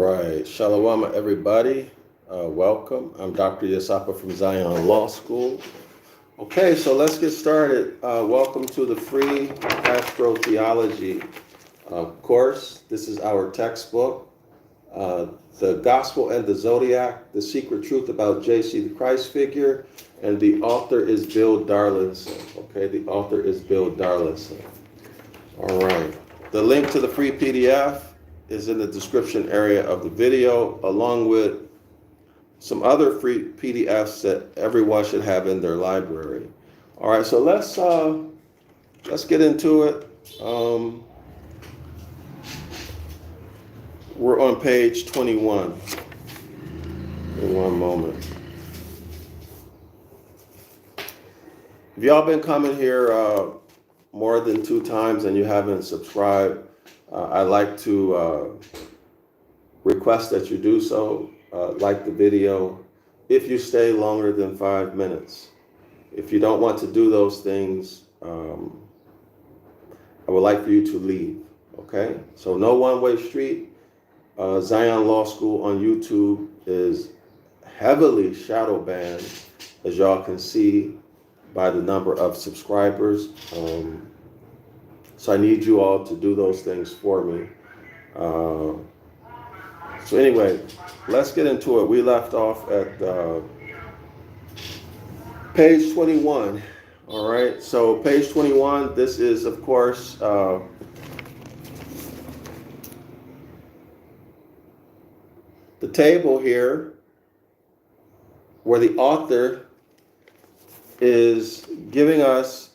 right. Shalom, everybody. Welcome. I'm Dr. Yasapa from Zion Law School. Okay, so let's get started. Welcome to the free astrotheology course. This is our textbook, The Gospel and the Zodiac, The Secret Truth About J.C. the Christ Figure, and the author is Bill Darrell-El. Okay, the author is Bill Darrell-El. All right. The link to the free PDF is in the description area of the video, along with some other free PDFs that everyone should have in their library. All right, so let's get into it. We're on page 21. In one moment. If y'all been coming here more than 2 times and you haven't subscribed, I'd like to request that you do so. Like the video if you stay longer than 5 minutes. If you don't want to do those things, I would like for you to leave. Okay? So no one-way street. Zion Law School on YouTube is heavily shadow banned, as y'all can see by the number of subscribers. So I need you all to do those things for me. So anyway, let's get into it. We left off at page 21. All right, so page 21, this is, of course, the table here where the author is giving us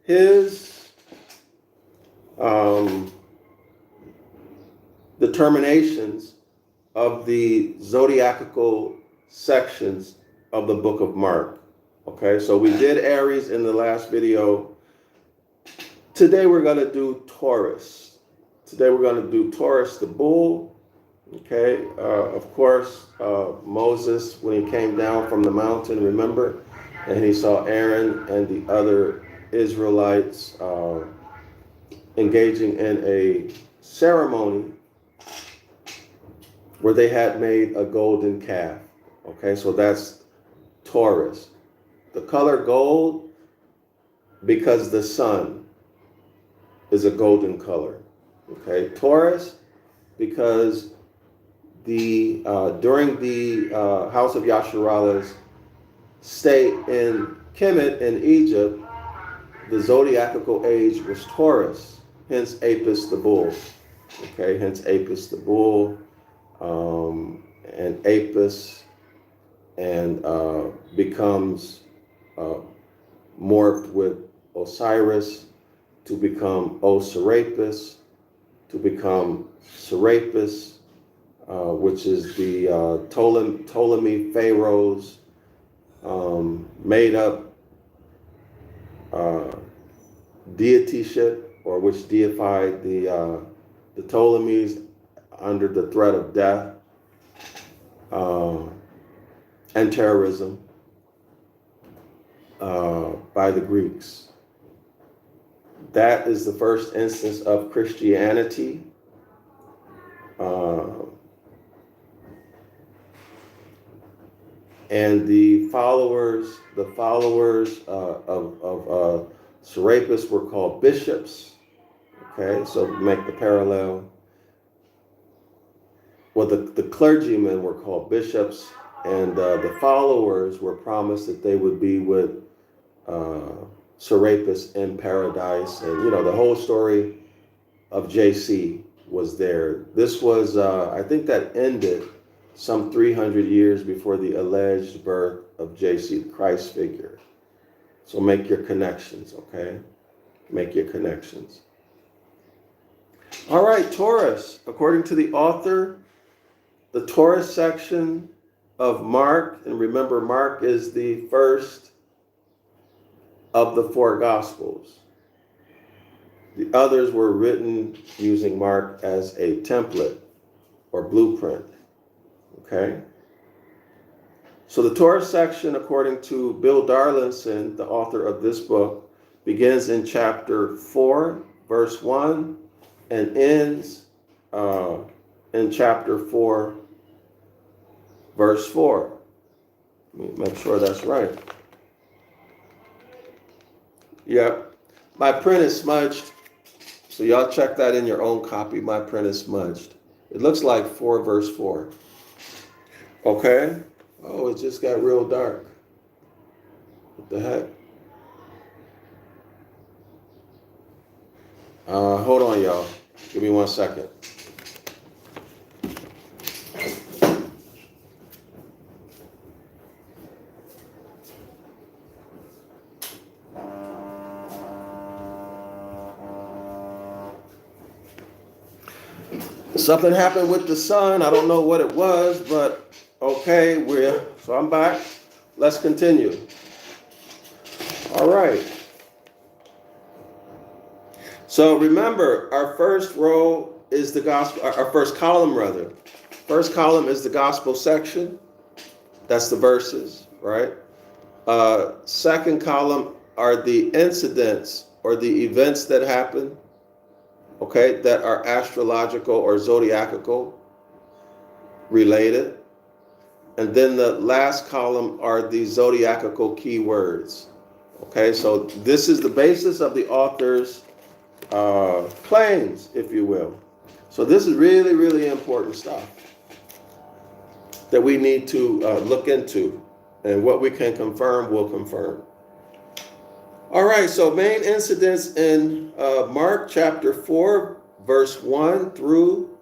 his determinations of the zodiacal sections of the book of Mark. Okay, so we did Aries in the last video. Today we're going to do Taurus. Today we're going to do Taurus the bull. Okay, of course, Moses, when he came down from the mountain, remember, and he saw Aaron and the other Israelites engaging in a ceremony where they had made a golden calf. Okay, so that's Taurus. The color gold because the sun is a golden color. Okay, Taurus because the during the house of Yasharalah's stay in Kemet in Egypt, the zodiacal age was Taurus, hence Apis the bull. Okay, hence Apis the bull. And Apis and becomes morphed with Osiris to become Osirapis, to become Serapis, which is the Ptolemy pharaohs made up deityship, or which deified the Ptolemies under the threat of death and terrorism by the Greeks. That is the first instance of Christianity. And the followers of Serapis were called bishops. Okay, so make the parallel. Well, the clergymen were called bishops, and the followers were promised that they would be with Serapis in paradise. And, you know, the whole story of JC was there. This was, I think that ended some 300 years before the alleged birth of JC, the Christ figure. So make your connections, okay? Make your connections. All right, Taurus. According to the author, the Taurus section of Mark, and remember, Mark is the first of the 4 Gospels. The others were written using Mark as a template or blueprint. Okay? So the Taurus section, according to Bill Darrell-El, the author of this book, begins in chapter 4, verse 1, and ends in chapter 4, verse 4. Let me make sure that's right. Yep. My print is smudged. So y'all check that in your own copy. My print is smudged. It looks like 4 verse 4. Okay. Oh, it just got real dark. What the heck? Hold on, y'all. Give me 1 second. Something happened with the sun. I don't know what it was, but okay, so I'm back. Let's continue. All right. So remember, our first row is the gospel, our first column rather. First column is the gospel section. That's the verses, right? Second column are the incidents or the events that happen, okay, that are astrological or zodiacal related. And then the last column are the zodiacal keywords. Okay, so this is the basis of the author's claims, if you will. So this is really, really important stuff that we need to look into. And what we can confirm, we'll confirm. All right, so main incidents in Mark chapter 4, verse 1 through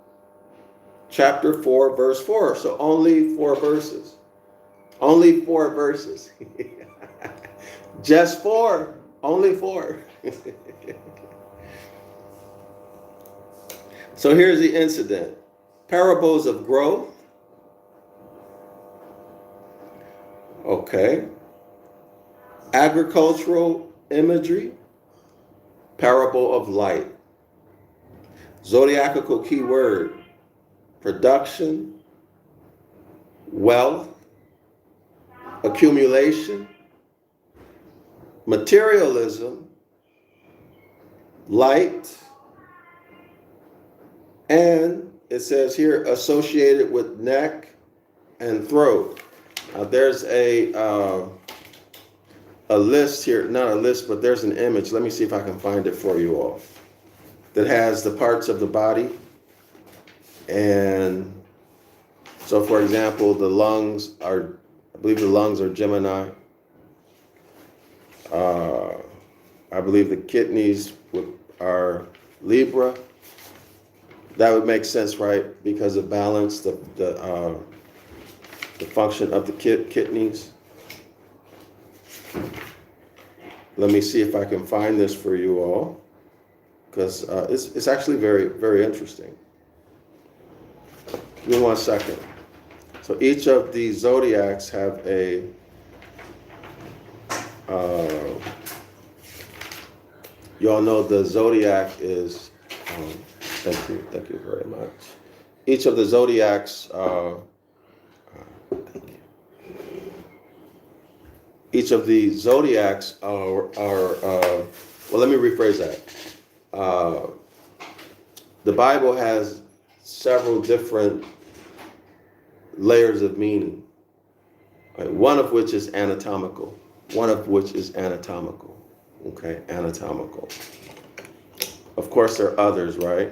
chapter 4, verse 4. So only 4 verses. Only 4 verses. Just 4. Only 4. So here's the incident. Parables of growth. Okay. Agricultural imagery. Parable of light. Zodiacal keyword. Production. Wealth. Accumulation. Materialism. Light. And it says here associated with neck and throat. Now there's a list here, not a list, but there's an image. Let me see if I can find it for you all. That has the parts of the body. And so for example, the lungs are, I believe the lungs are Gemini. I believe the kidneys are Libra. That would make sense, right? Because of balance, the function of the kidneys. Let me see if I can find this for you all, because it's actually very, very interesting. Give me 1 second. So each of the zodiacs have a you all know the zodiac is thank you very much. Each of the zodiacs each of the zodiacs are well, let me rephrase that. The Bible has several different layers of meaning, right? One of which is anatomical. Okay, anatomical. Of course, there are others, right?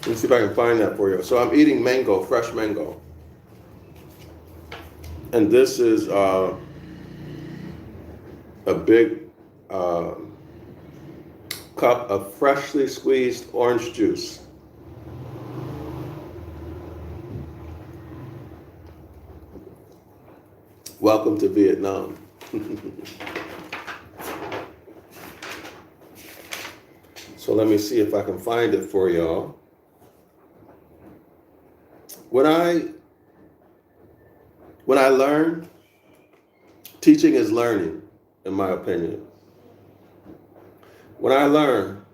Let's see if I can find that for you. So I'm eating mango, fresh mango. And this is a big cup of freshly squeezed orange juice. Welcome to Vietnam. So let me see if I can find it for y'all. When I learn, teaching is learning, in my opinion. When I learn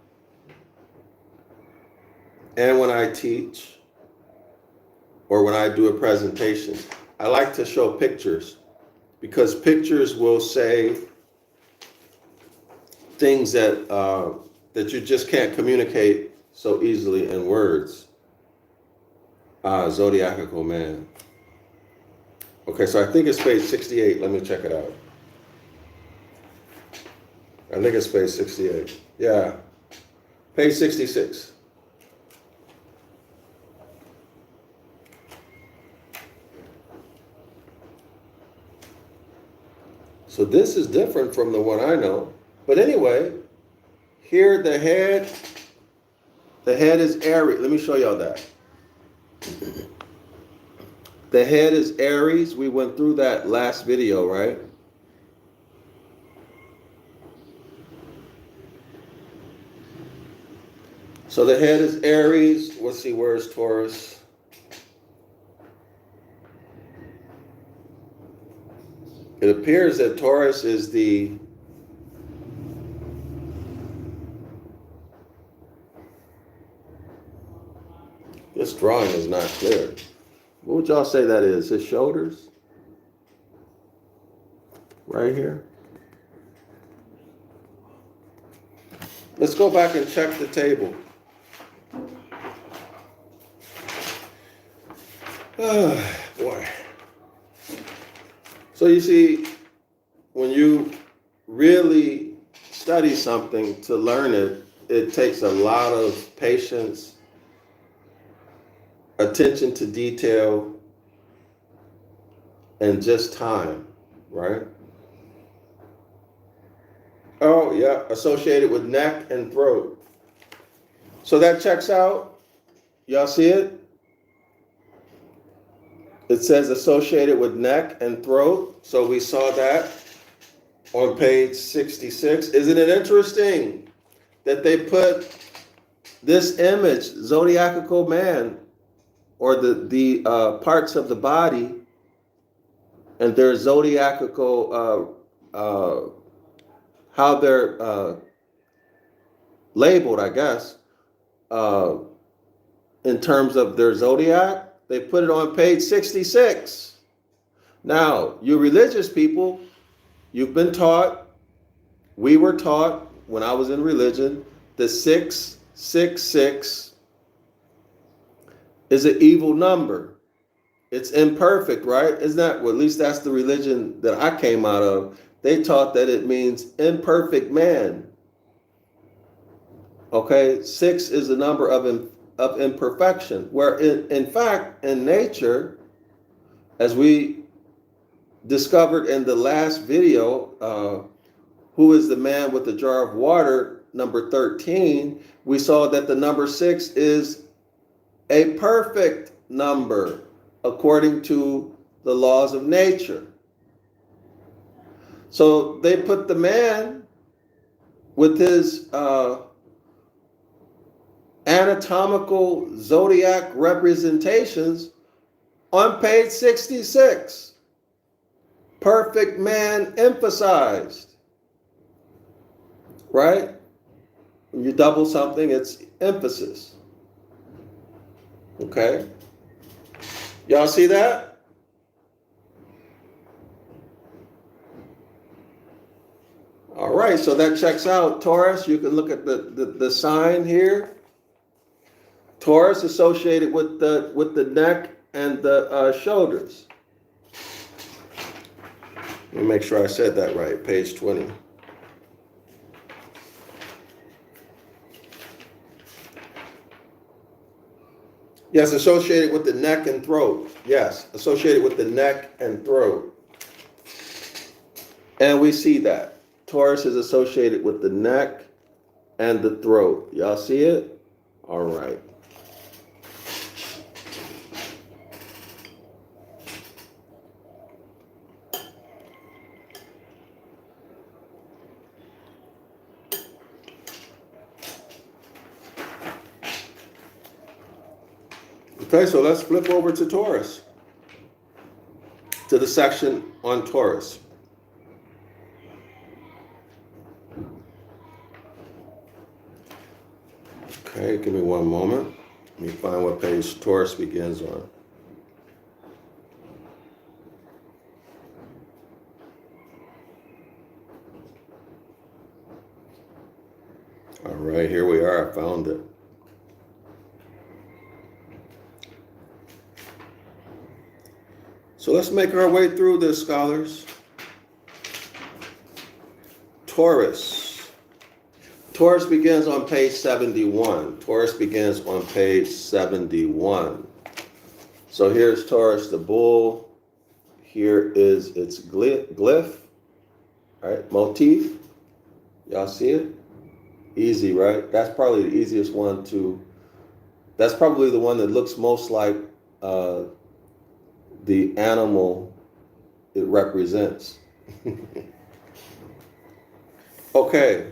and when I teach, or when I do a presentation, I like to show pictures because pictures will say things that that you just can't communicate so easily in words. Zodiacal man. Okay, so I think it's page 68. Let me check it out. I think it's page 68. Yeah, page 66. So this is different from the one I know. But anyway, here the head is Aries. Let me show y'all that. The head is Aries. We went through that last video, right? So the head is Aries. Let's see, where's Taurus? It appears that Taurus is the this drawing is not clear. What would y'all say that is? His shoulders? Right here? Let's go back and check the table. Oh, boy. So you see, when you really study something to learn it, it takes a lot of patience, attention to detail, and just time, right? Oh, yeah, associated with neck and throat. So that checks out. Y'all see it? It says associated with neck and throat. So we saw that on page 66. Isn't it interesting that they put this image, zodiacal man, or the parts of the body, and their zodiacal, how they're labeled, I guess, in terms of their zodiac? They put it on page 66. Now, you religious people, you've been taught, we were taught when I was in religion, the 666 is an evil number. It's imperfect, right? Isn't that, well, at least that's the religion that I came out of. They taught that it means imperfect man. Okay, 6 is the number of imperfection, where in fact, in nature, as we discovered in the last video, who is the man with the jar of water, number 13, we saw that the number 6 is a perfect number according to the laws of nature. So they put the man with his anatomical zodiac representations on page 66. Perfect man emphasized. Right? When you double something, it's emphasis. Okay? Y'all see that? All right, so that checks out. Taurus, you can look at the sign here. Taurus associated with the neck and the shoulders. Let me make sure I said that right. Page 20. Yes, associated with the neck and throat. Yes, associated with the neck and throat. And we see that. Taurus is associated with the neck and the throat. Y'all see it? All right. Okay, so let's flip over to Taurus, to the section on Taurus. Okay, give me one moment. Let me find what page Taurus begins on. right, here we are. I found it. So let's make our way through this, scholars. Taurus. Taurus begins on page 71. Taurus begins on page 71. So here's Taurus, the bull. Here is its glyph, right? Motif. Y'all see it? Easy, right? That's probably the easiest one to, that's probably the one that looks most like the animal it represents. Okay,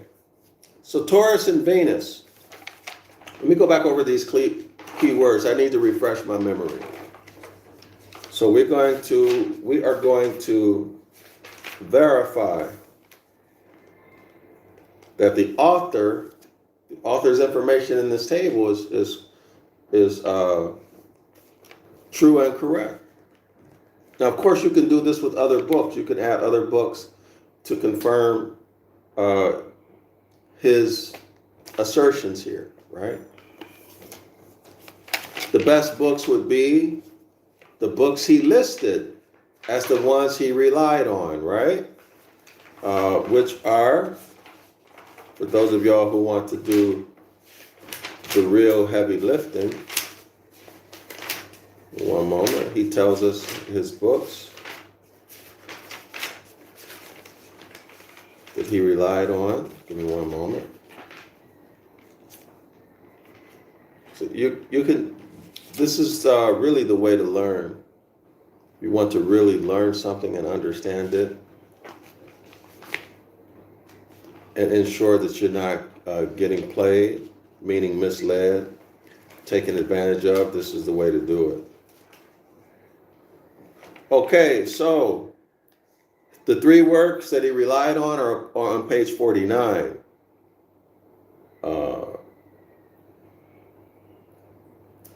so Taurus and Venus. Let me go back over these key words. I need to refresh my memory. So we are going to verify that the author's information in this table is true and correct. Now, of course, you can do this with other books. You can add other books to confirm his assertions here, right? The best books would be the books he listed as the ones he relied on, right? Which are, for those of y'all who want to do the real heavy lifting, one moment, he tells us his books that he relied on. Give me one moment. So you can, this is really the way to learn. You want to really learn something and understand it and ensure that you're not getting played, meaning misled, taken advantage of. This is the way to do it. Okay, so the three works that he relied on are on page 49.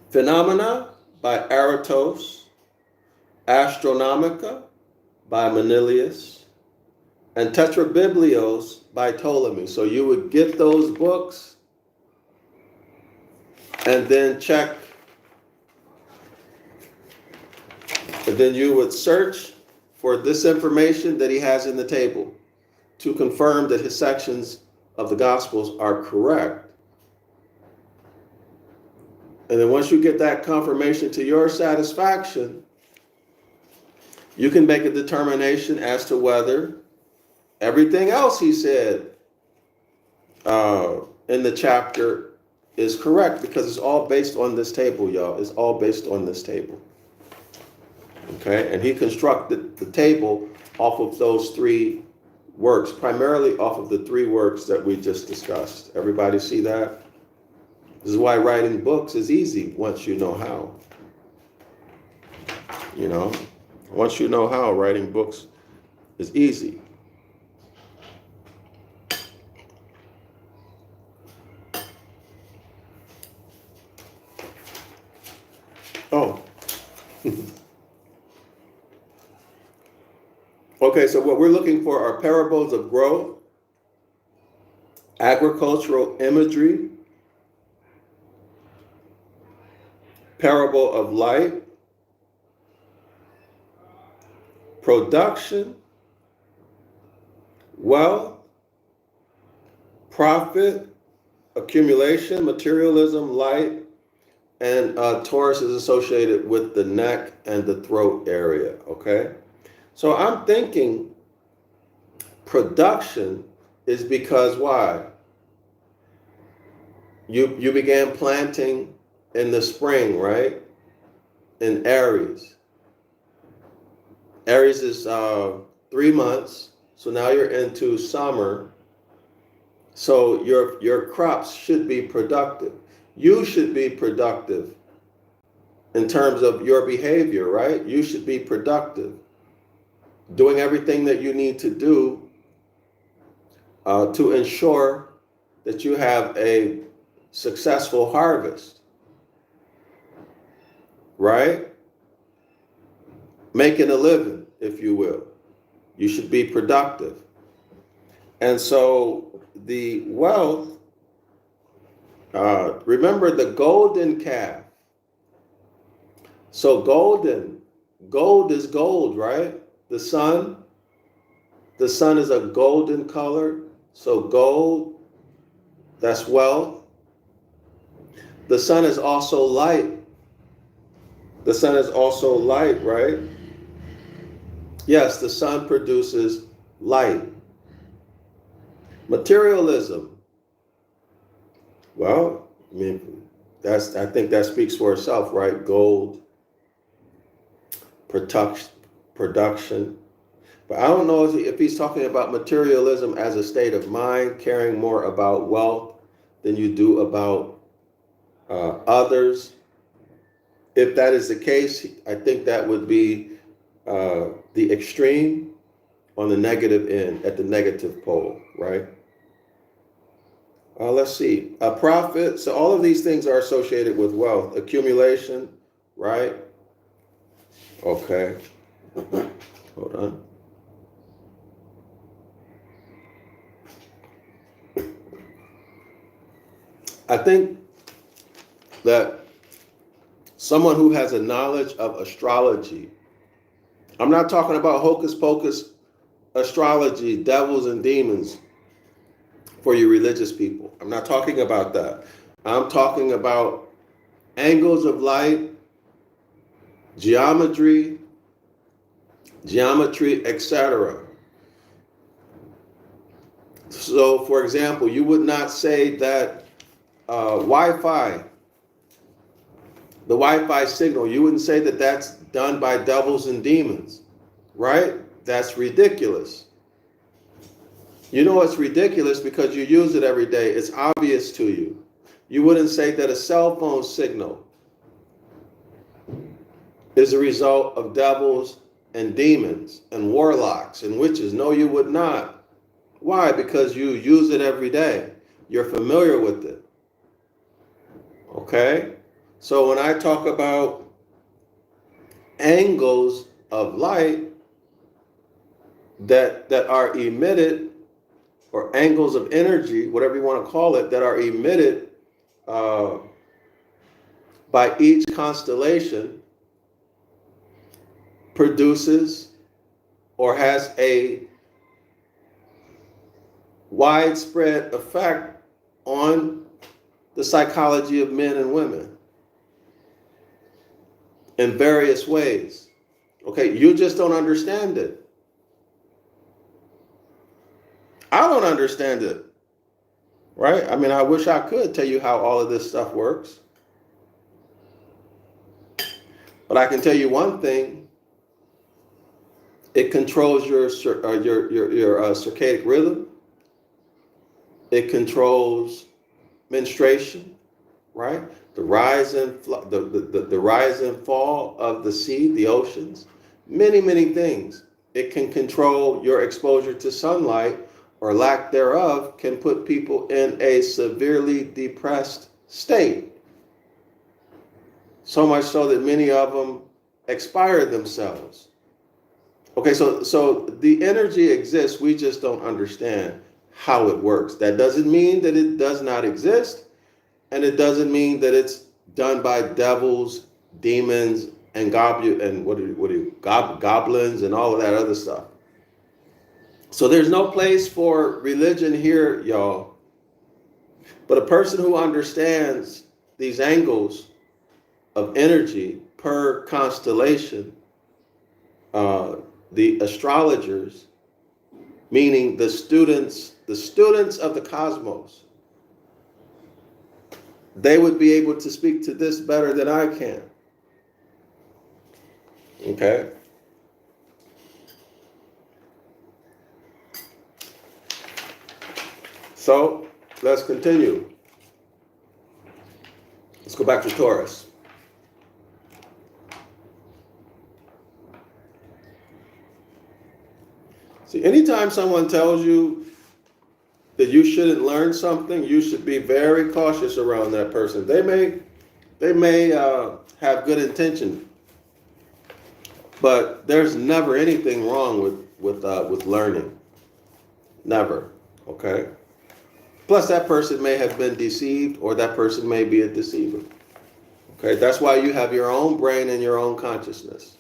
Phenomena by Aratos, Astronomica by Manilius, and Tetrabiblios by Ptolemy. So you would get those books and then check, and then you would search for this information that he has in the table to confirm that his sections of the Gospels are correct. And then once you get that confirmation to your satisfaction, you can make a determination as to whether everything else he said in the chapter is correct, because it's all based on this table, y'all. It's all based on this table. Okay, and he constructed the table off of those three works, primarily off of the three works that we just discussed. Everybody see that? This is why writing books is easy once you know how. You know, once you know how, writing books is easy. Oh. Okay, so what we're looking for are parables of growth, agricultural imagery, parable of light, production, wealth, profit, accumulation, materialism, light, and Taurus is associated with the neck and the throat area, okay? So I'm thinking production is because why? You began planting in the spring, right? In Aries. Aries is 3 months, so now you're into summer. So your crops should be productive. You should be productive in terms of your behavior, right? You should be productive, doing everything that you need to do to ensure that you have a successful harvest, right? Making a living, if you will. You should be productive. And so the wealth Remember the golden calf. So gold is gold, right? The sun is a golden color. So gold, that's wealth. The sun is also light. The sun is also light, right? Yes, the sun produces light. Materialism. Well, I mean, I think that speaks for itself, right? Gold, production. But I don't know if he's talking about materialism as a state of mind, caring more about wealth than you do about others. If that is the case, I think that would be the extreme on the negative end, at the negative pole, right? Let's see. A profit. So all of these things are associated with wealth. Accumulation, right? Okay. Hold on. I think that someone who has a knowledge of astrology, I'm not talking about hocus pocus astrology, devils and demons for you religious people. I'm not talking about that. I'm talking about angles of light, geometry, etc. So, for example, you would not say that Wi-Fi, the Wi-Fi signal, you wouldn't say that that's done by devils and demons, right? That's ridiculous. You know it's ridiculous because you use it every day. It's obvious to you. You wouldn't say that a cell phone signal is a result of devils and demons and warlocks and witches. No, you would not. Why? Because you use it every day. You're familiar with it. Okay? So when I talk about angles of light that are emitted, or angles of energy, whatever you want to call it, that are emitted by each constellation, produces or has a widespread effect on the psychology of men and women in various ways. Okay, you just don't understand it. I don't understand it, right? I mean, I wish I could tell you how all of this stuff works. But I can tell you one thing. It controls your circadian rhythm. It controls menstruation, right? The rise and the rise and fall of the sea, the oceans, many things. It can control your exposure to sunlight, or lack thereof, can put people in a severely depressed state. So much so that many of them expire themselves. Okay, so the energy exists, we just don't understand how it works. That doesn't mean that it does not exist, and it doesn't mean that it's done by devils, demons, and goblins and all of that other stuff. So there's no place for religion here, y'all. But a person who understands these angles of energy per constellation, the astrologers, meaning the students of the cosmos, they would be able to speak to this better than I can. Okay? So let's continue. Let's go back to Taurus. See, anytime someone tells you that you shouldn't learn something, you should be very cautious around that person. They may have good intention, but there's never anything wrong with learning. Never. Okay. Plus, that person may have been deceived, or that person may be a deceiver. Okay, that's why you have your own brain and your own consciousness.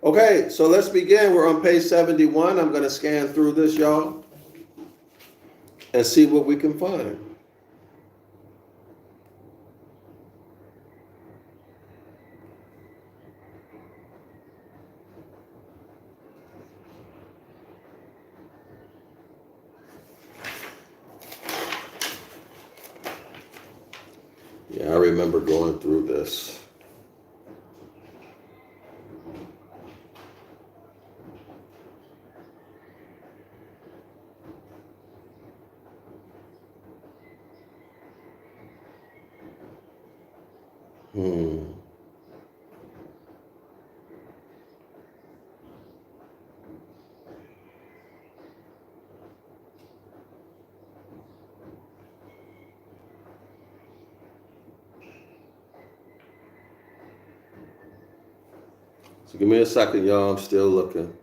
Okay, so let's begin. We're on page 71. I'm going to scan through this, y'all, and see what we can find. Yeah, I remember going through this. So give me a second, y'all. I'm still looking.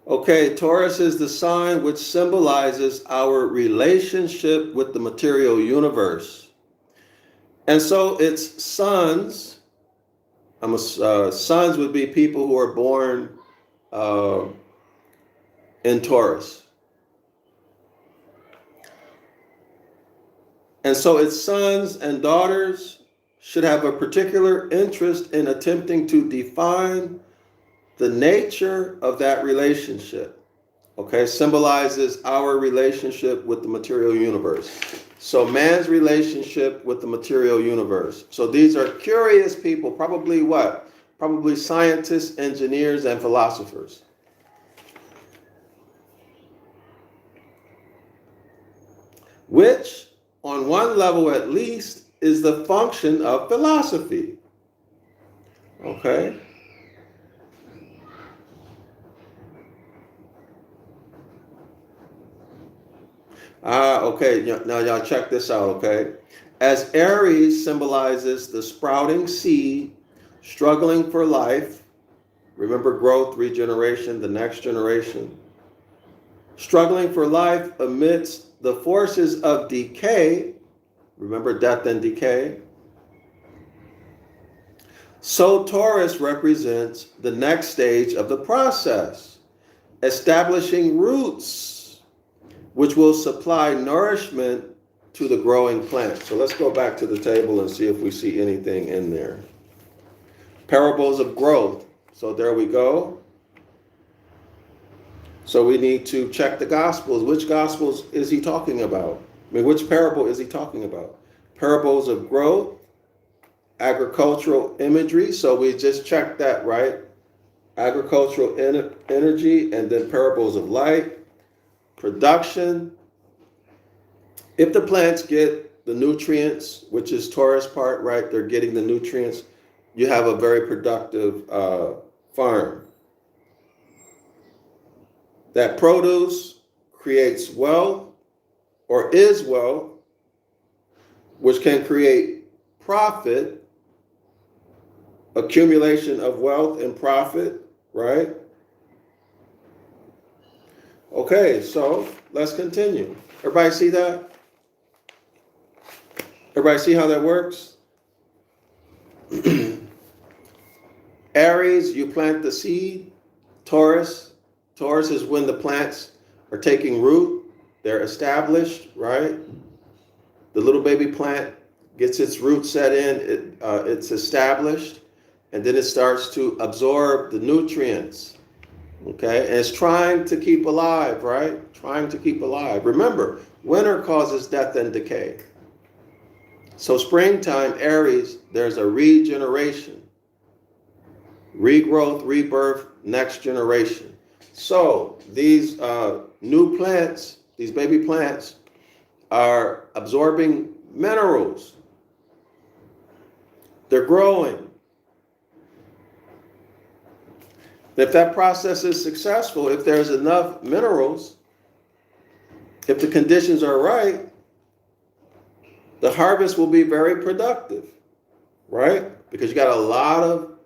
Okay, Taurus is the sign which symbolizes our relationship with the material universe. And so its sons, sons would be people who are born in Taurus. And so its sons and daughters should have a particular interest in attempting to define the nature of that relationship. Okay, symbolizes our relationship with the material universe. So man's relationship with the material universe. So these are curious people, probably what? Probably scientists, engineers, and philosophers. Which, on one level at least, is the function of philosophy. Okay? Okay, now y'all check this out, okay? As Aries symbolizes the sprouting seed, struggling for life, remember growth, regeneration, the next generation, struggling for life amidst the forces of decay, remember death and decay. So Taurus represents the next stage of the process, establishing roots, which will supply nourishment to the growing plant. So let's go back to the table and see if we see anything in there. Parables of growth. So there we go. So we need to check the Gospels. Which Gospels is he talking about? I mean, which parable is he talking about? Parables of growth, agricultural imagery. So we just checked that, right? Agricultural energy, and then parables of light, production. If the plants get the nutrients, which is Taurus part, right? They're getting the nutrients. You have a very productive farm. That produce creates wealth, or is wealth, which can create profit, accumulation of wealth and profit, right? Okay, so let's continue. Everybody see that? Everybody see how that works? Aries, you plant the seed. Taurus is when the plants are taking root. They're established, right? The little baby plant gets its roots set in. It's established. And then it starts to absorb the nutrients. Okay, and it's trying to keep alive, right? Trying to keep alive. Remember, winter causes death and decay. So springtime, Aries, there's a regeneration, regrowth, rebirth, next generation. So these new plants, these baby plants, are absorbing minerals. They're growing. If that process is successful, if there's enough minerals, if the conditions are right, the harvest will be very productive. right? Because you got a lot of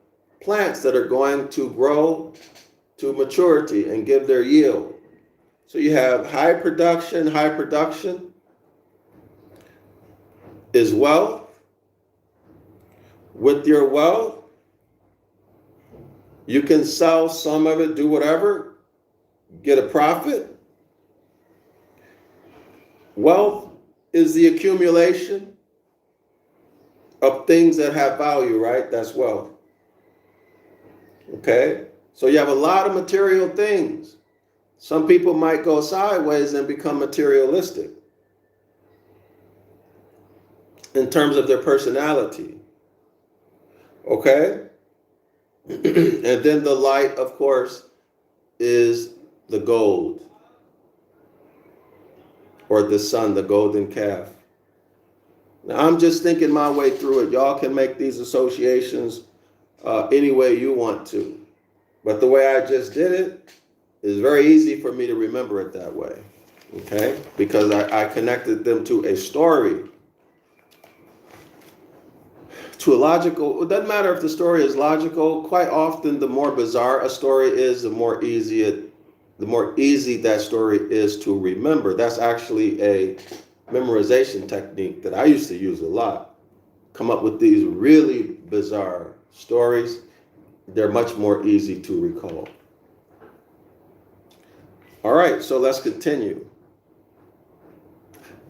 plants that are going to grow to maturity and give their yield. So you have high production. High production is wealth. With your wealth, you can sell some of it, do whatever, get a profit. Wealth is the accumulation of things that have value, right? That's wealth. Okay? So you have a lot of material things. Some people might go sideways and become materialistic in terms of their personality. Okay? And then the light, of course, is the gold, or the sun, the golden calf. Now, I'm just thinking my way through it. Y'all can make these associations any way you want to. But the way I just did it is very easy for me to remember it that way. Okay? Because I connected them to a story. To a logical, it doesn't matter if the story is logical. Quite often, the more bizarre a story is, the more easy that story is to remember. That's actually a memorization technique that I used to use a lot. Come up with these really bizarre stories. They're much more easy to recall. All right, so let's continue.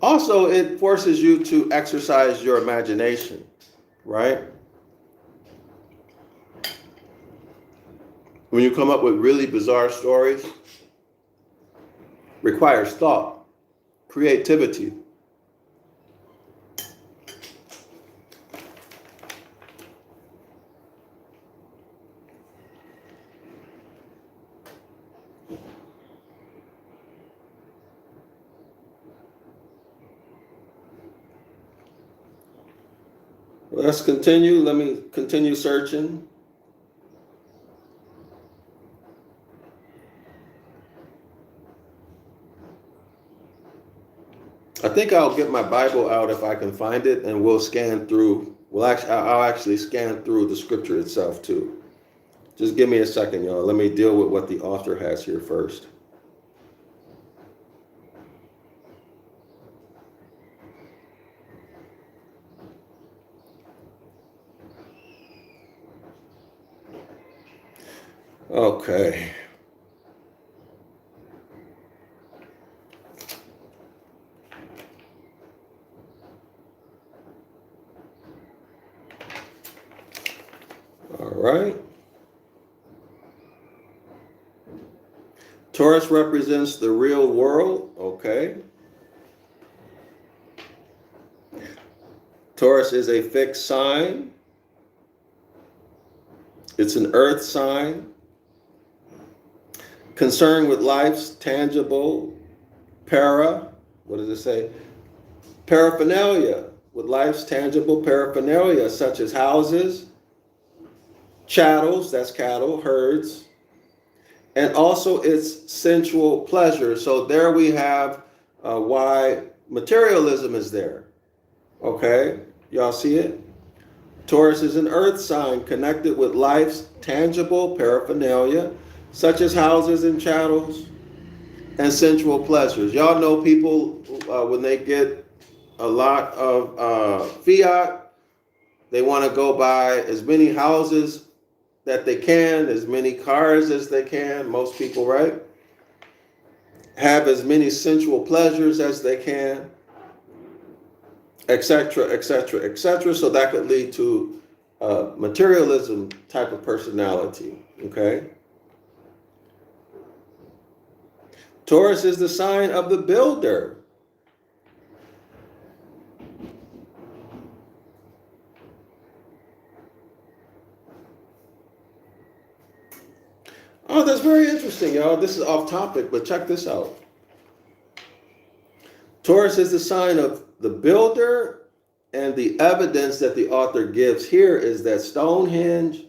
Also, it forces you to exercise your imagination. Right? When you come up with really bizarre stories, requires thought, creativity. Let's continue. Let me continue searching. I think I'll get my Bible out if I can find it, and we'll scan through. I'll actually scan through the scripture itself too. Just give me a second, y'all. Let me deal with what the author has here first. Okay. All right. Taurus represents the real world. Okay. Taurus is a fixed sign. It's an earth sign. Concerned with life's tangible what does it say? Paraphernalia, with life's tangible paraphernalia, such as houses, chattels, that's cattle, herds, and also its sensual pleasure. So there we have why materialism is there. Okay, y'all see it? Taurus is an earth sign connected with life's tangible paraphernalia, such as houses and chattels and sensual pleasures. Y'all know people, when they get a lot of fiat, they want to go buy as many houses that they can, as many cars as they can, most people, right? Have as many sensual pleasures as they can, etc., etc., etc. So that could lead to materialism type of personality, okay? Taurus is the sign of the builder. Oh, that's very interesting, y'all. This is off topic, but check this out. Taurus is the sign of the builder, and the evidence that the author gives here is that Stonehenge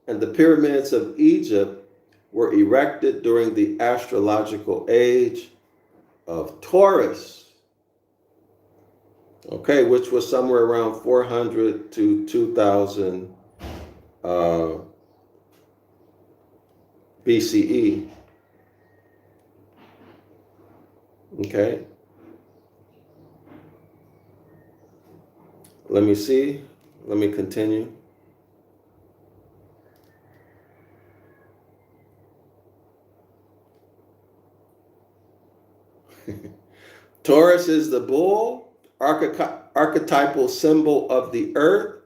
and the pyramids of Egypt were erected during the astrological age of Taurus. Okay, which was somewhere around 400 to 2000 BCE. Okay. Let me see. Let me continue. Taurus is the bull, archetypal symbol of the earth,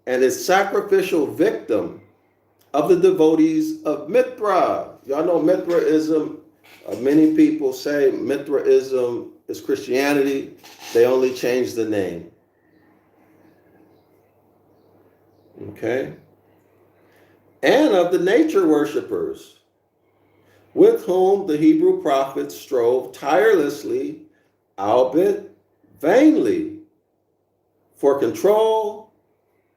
and is sacrificial victim of the devotees of Mithra. Y'all know Mithraism. Many people say Mithraism is Christianity. They only changed the name. Okay. And of the nature worshippers, with whom the Hebrew prophets strove tirelessly, albeit vainly, for control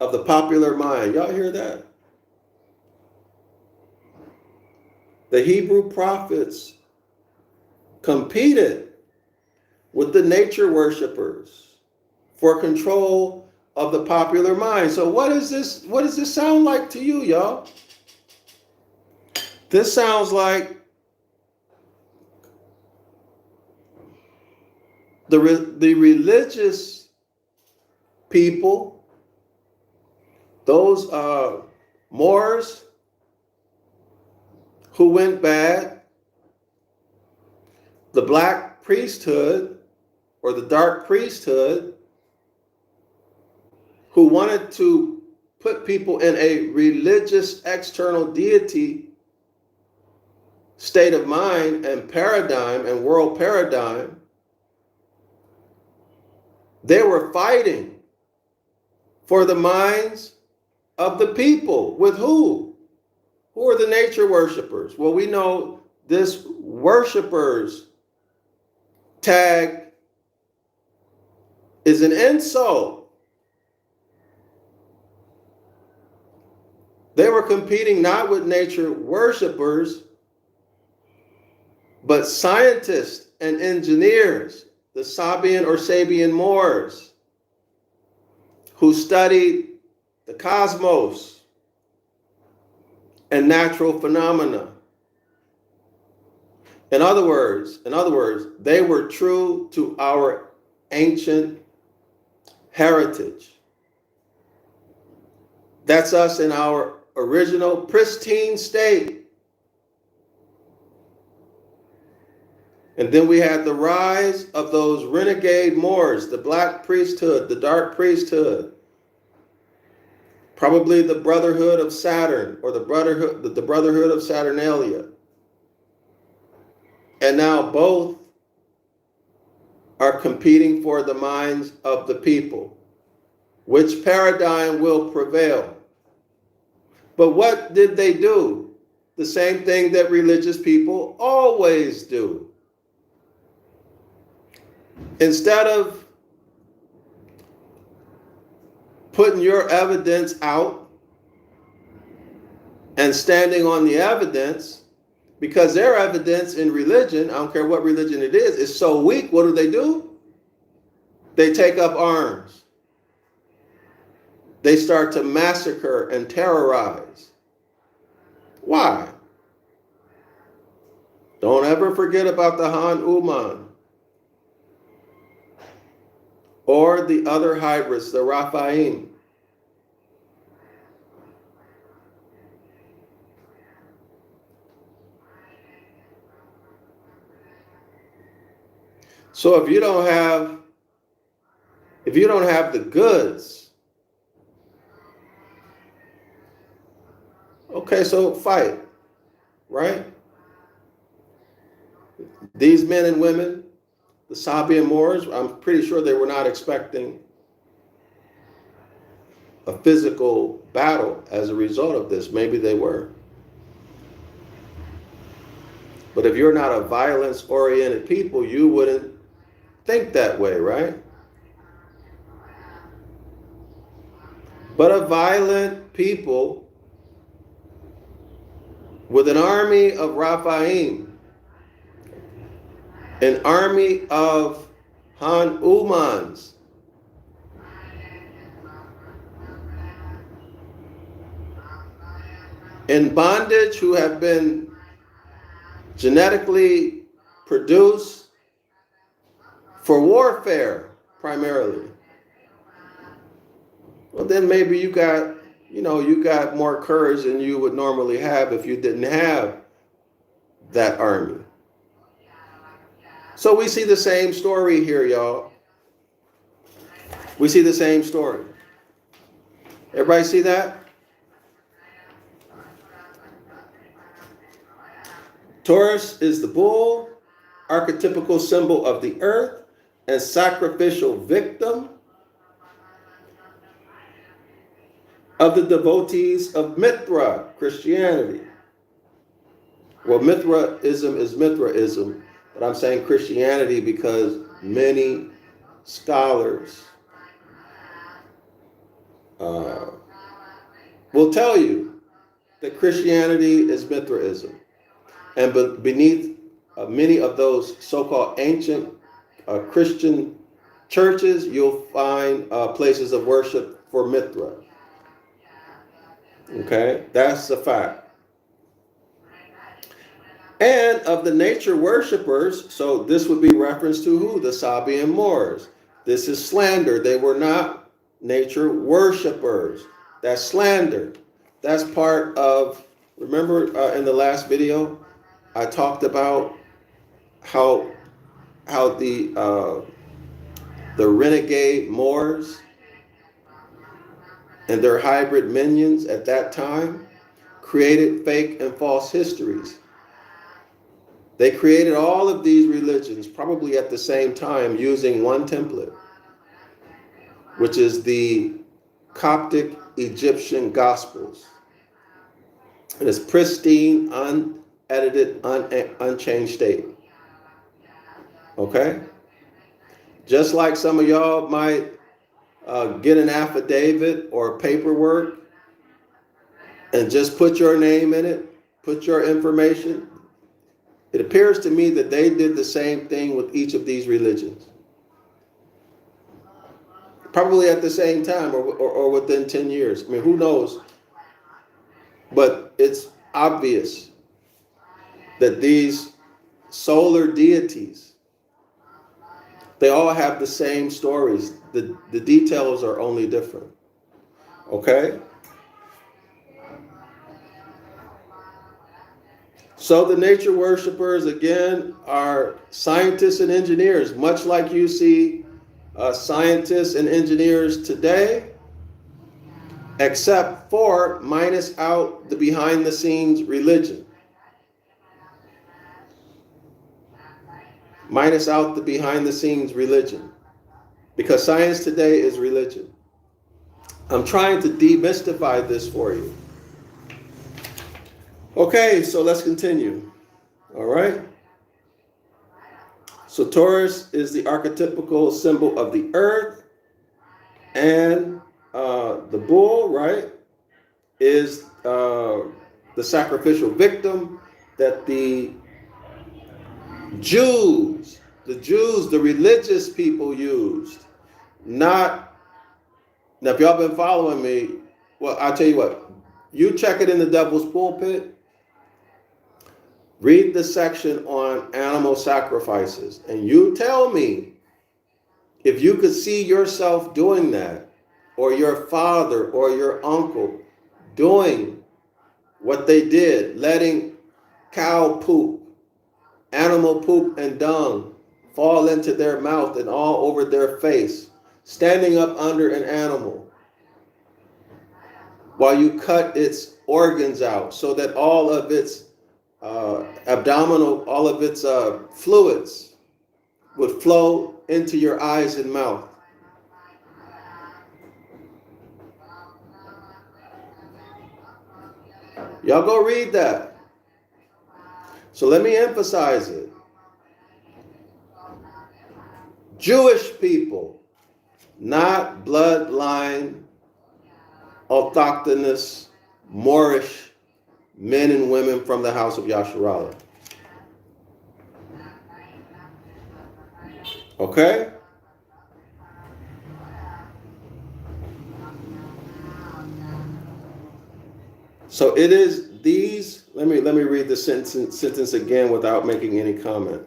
of the popular mind. Y'all hear that? The Hebrew prophets competed with the nature worshipers for control of the popular mind. So what is this? What does this sound like to you, y'all? This sounds like the religious people, those Moors who went bad, the black priesthood or the dark priesthood who wanted to put people in a religious external deity state of mind and paradigm and world paradigm. They were fighting for the minds of the people. With who? Who are the nature worshipers? Well, we know this worshipers tag is an insult. They were competing not with nature worshipers, but scientists and engineers, the Sabian or Sabian Moors, who studied the cosmos and natural phenomena. In other words, they were true to our ancient heritage. That's us in our original pristine state. And then we had the rise of those renegade Moors, the black priesthood, the dark priesthood, probably the Brotherhood of Saturn or the Brotherhood of Saturnalia. And now both are competing for the minds of the people. Which paradigm will prevail? But what did they do? The same thing that religious people always do. Instead of putting your evidence out and standing on the evidence, because their evidence in religion, I don't care what religion it is so weak, what do? They take up arms. They start to massacre and terrorize. Why? Don't ever forget about the Han Uman or the other hybrids, the Raphaim. So if you don't have the goods, okay, so fight, right? These men and women, the Sabian Moors, I'm pretty sure they were not expecting a physical battle as a result of this. Maybe they were. But if you're not a violence-oriented people, you wouldn't think that way, right? But a violent people with an army of Raphaim, an army of Han Umans, in bondage, who have been genetically produced for warfare primarily. Well, then maybe you got more courage than you would normally have if you didn't have that army. So we see the same story here, y'all. We see the same story. Everybody see that? Taurus is the bull, archetypical symbol of the earth and sacrificial victim of the devotees of Mithra, Christianity. Well, Mithraism is Mithraism, but I'm saying Christianity because many scholars will tell you that Christianity is Mithraism. And beneath many of those so-called ancient Christian churches, you'll find places of worship for Mithra. Okay, that's a fact. And of the nature worshipers, so this would be reference to who? The Sabian Moors. This is slander. They were not nature worshipers. That's slander. That's part of, remember in the last video, I talked about how the renegade Moors and their hybrid minions at that time created fake and false histories. They created all of these religions probably at the same time using one template, which is the Coptic Egyptian Gospels. And it's pristine, unedited, unchanged state. Okay? Just like some of y'all might get an affidavit or paperwork and just put your name in it, put your information. It appears to me that they did the same thing with each of these religions. Probably at the same time or within 10 years. I mean, who knows? But it's obvious that these solar deities, they all have the same stories. The details are only different. Okay? So the nature worshipers, again, are scientists and engineers, much like you see scientists and engineers today, except for minus out the behind-the-scenes religion. Minus out the behind-the-scenes religion. Because science today is religion. I'm trying to demystify this for you. Okay, so let's continue. All right. So Taurus is the archetypical symbol of the earth, and the bull, right, is the sacrificial victim that the Jews, the religious people used. Not, now if y'all been following me, well, I'll tell you what, you check it in the devil's pulpit. Read the section on animal sacrifices, and you tell me if you could see yourself doing that, or your father or your uncle doing what they did, letting cow poop, animal poop and dung fall into their mouth and all over their face, standing up under an animal while you cut its organs out so that all of its abdominal, all of its fluids would flow into your eyes and mouth. Y'all go read that. So let me emphasize it. Jewish people, not bloodline, autochthonous, Moorish men and women from the house of Yasharallah. Okay? So it is let me read the sentence again without making any comment.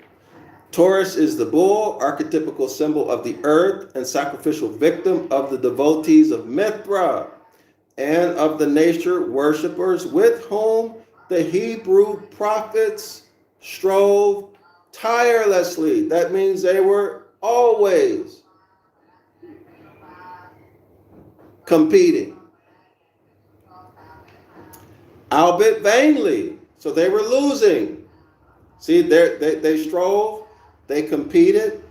Taurus is the bull, archetypical symbol of the earth and sacrificial victim of the devotees of Mithra and of the nature worshippers with whom the Hebrew prophets strove tirelessly. That means they were always competing, albeit vainly. So they were losing. See, they strove, they competed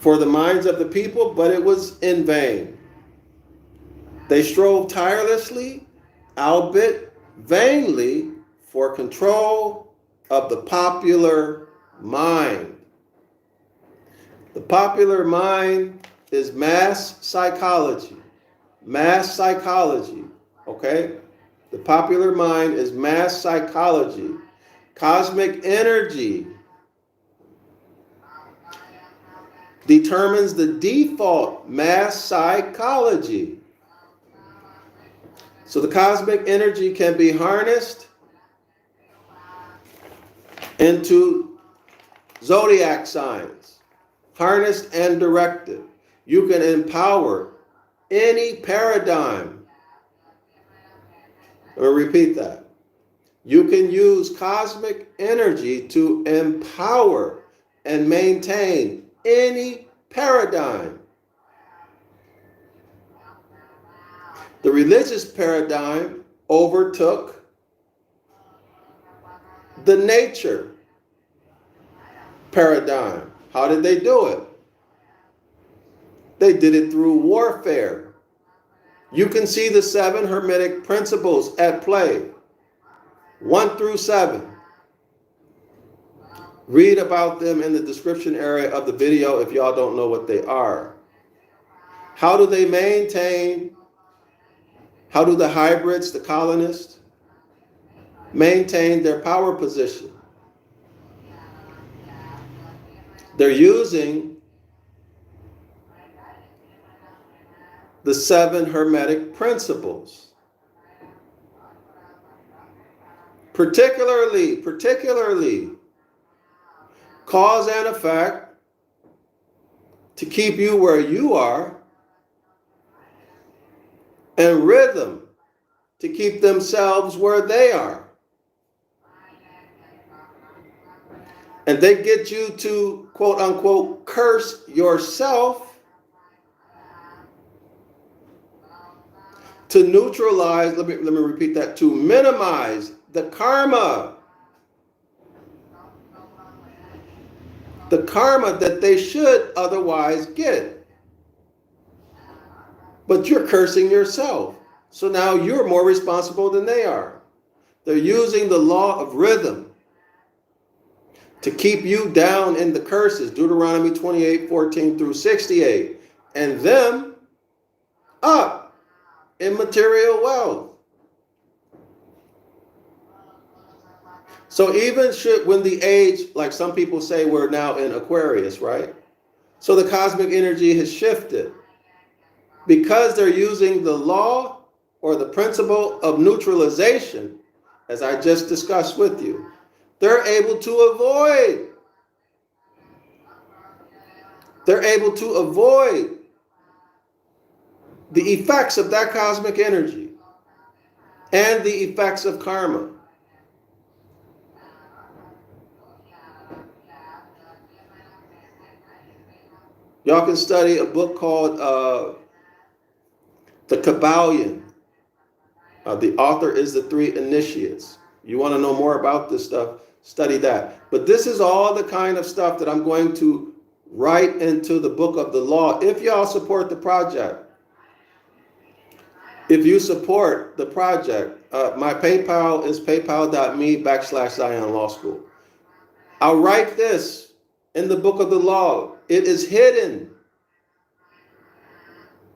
for the minds of the people, but it was in vain. They strove tirelessly, albeit vainly, for control of the popular mind. The popular mind is mass psychology. Mass psychology, okay? The popular mind is mass psychology. Cosmic energy determines the default mass psychology. So the cosmic energy can be harnessed into zodiac signs, harnessed and directed. You can empower any paradigm. Let me repeat that. You can use cosmic energy to empower and maintain any paradigm. The religious paradigm overtook the nature paradigm. How did they do it? They did it through warfare. You can see the 7 Hermetic Principles at play, 1 through 7. Read about them in the description area of the video if y'all don't know what they are. How do they maintain? How do the hybrids, the colonists, maintain their power position? They're using the 7 Hermetic Principles. Particularly, cause and effect to keep you where you are, and rhythm to keep themselves where they are. And they get you to, quote unquote, curse yourself to neutralize, let me repeat that, to minimize the karma. The karma that they should otherwise get. But you're cursing yourself. So now you're more responsible than they are. They're using the law of rhythm to keep you down in the curses, Deuteronomy 28:14 through 68, and them up in material wealth. So even when the age, like some people say, we're now in Aquarius, right? So the cosmic energy has shifted. Because they're using the law or the principle of neutralization, as I just discussed with you, they're able to avoid the effects of that cosmic energy and the effects of karma. Y'all can study a book called The Kabbalion. The author is the 3 Initiates. You want to know more about this stuff, study that. But this is all the kind of stuff that I'm going to write into the book of the law if y'all support the project. If you support the project, my PayPal is paypal.me/Zion Law School. I'll write this in the book of the law. It is hidden.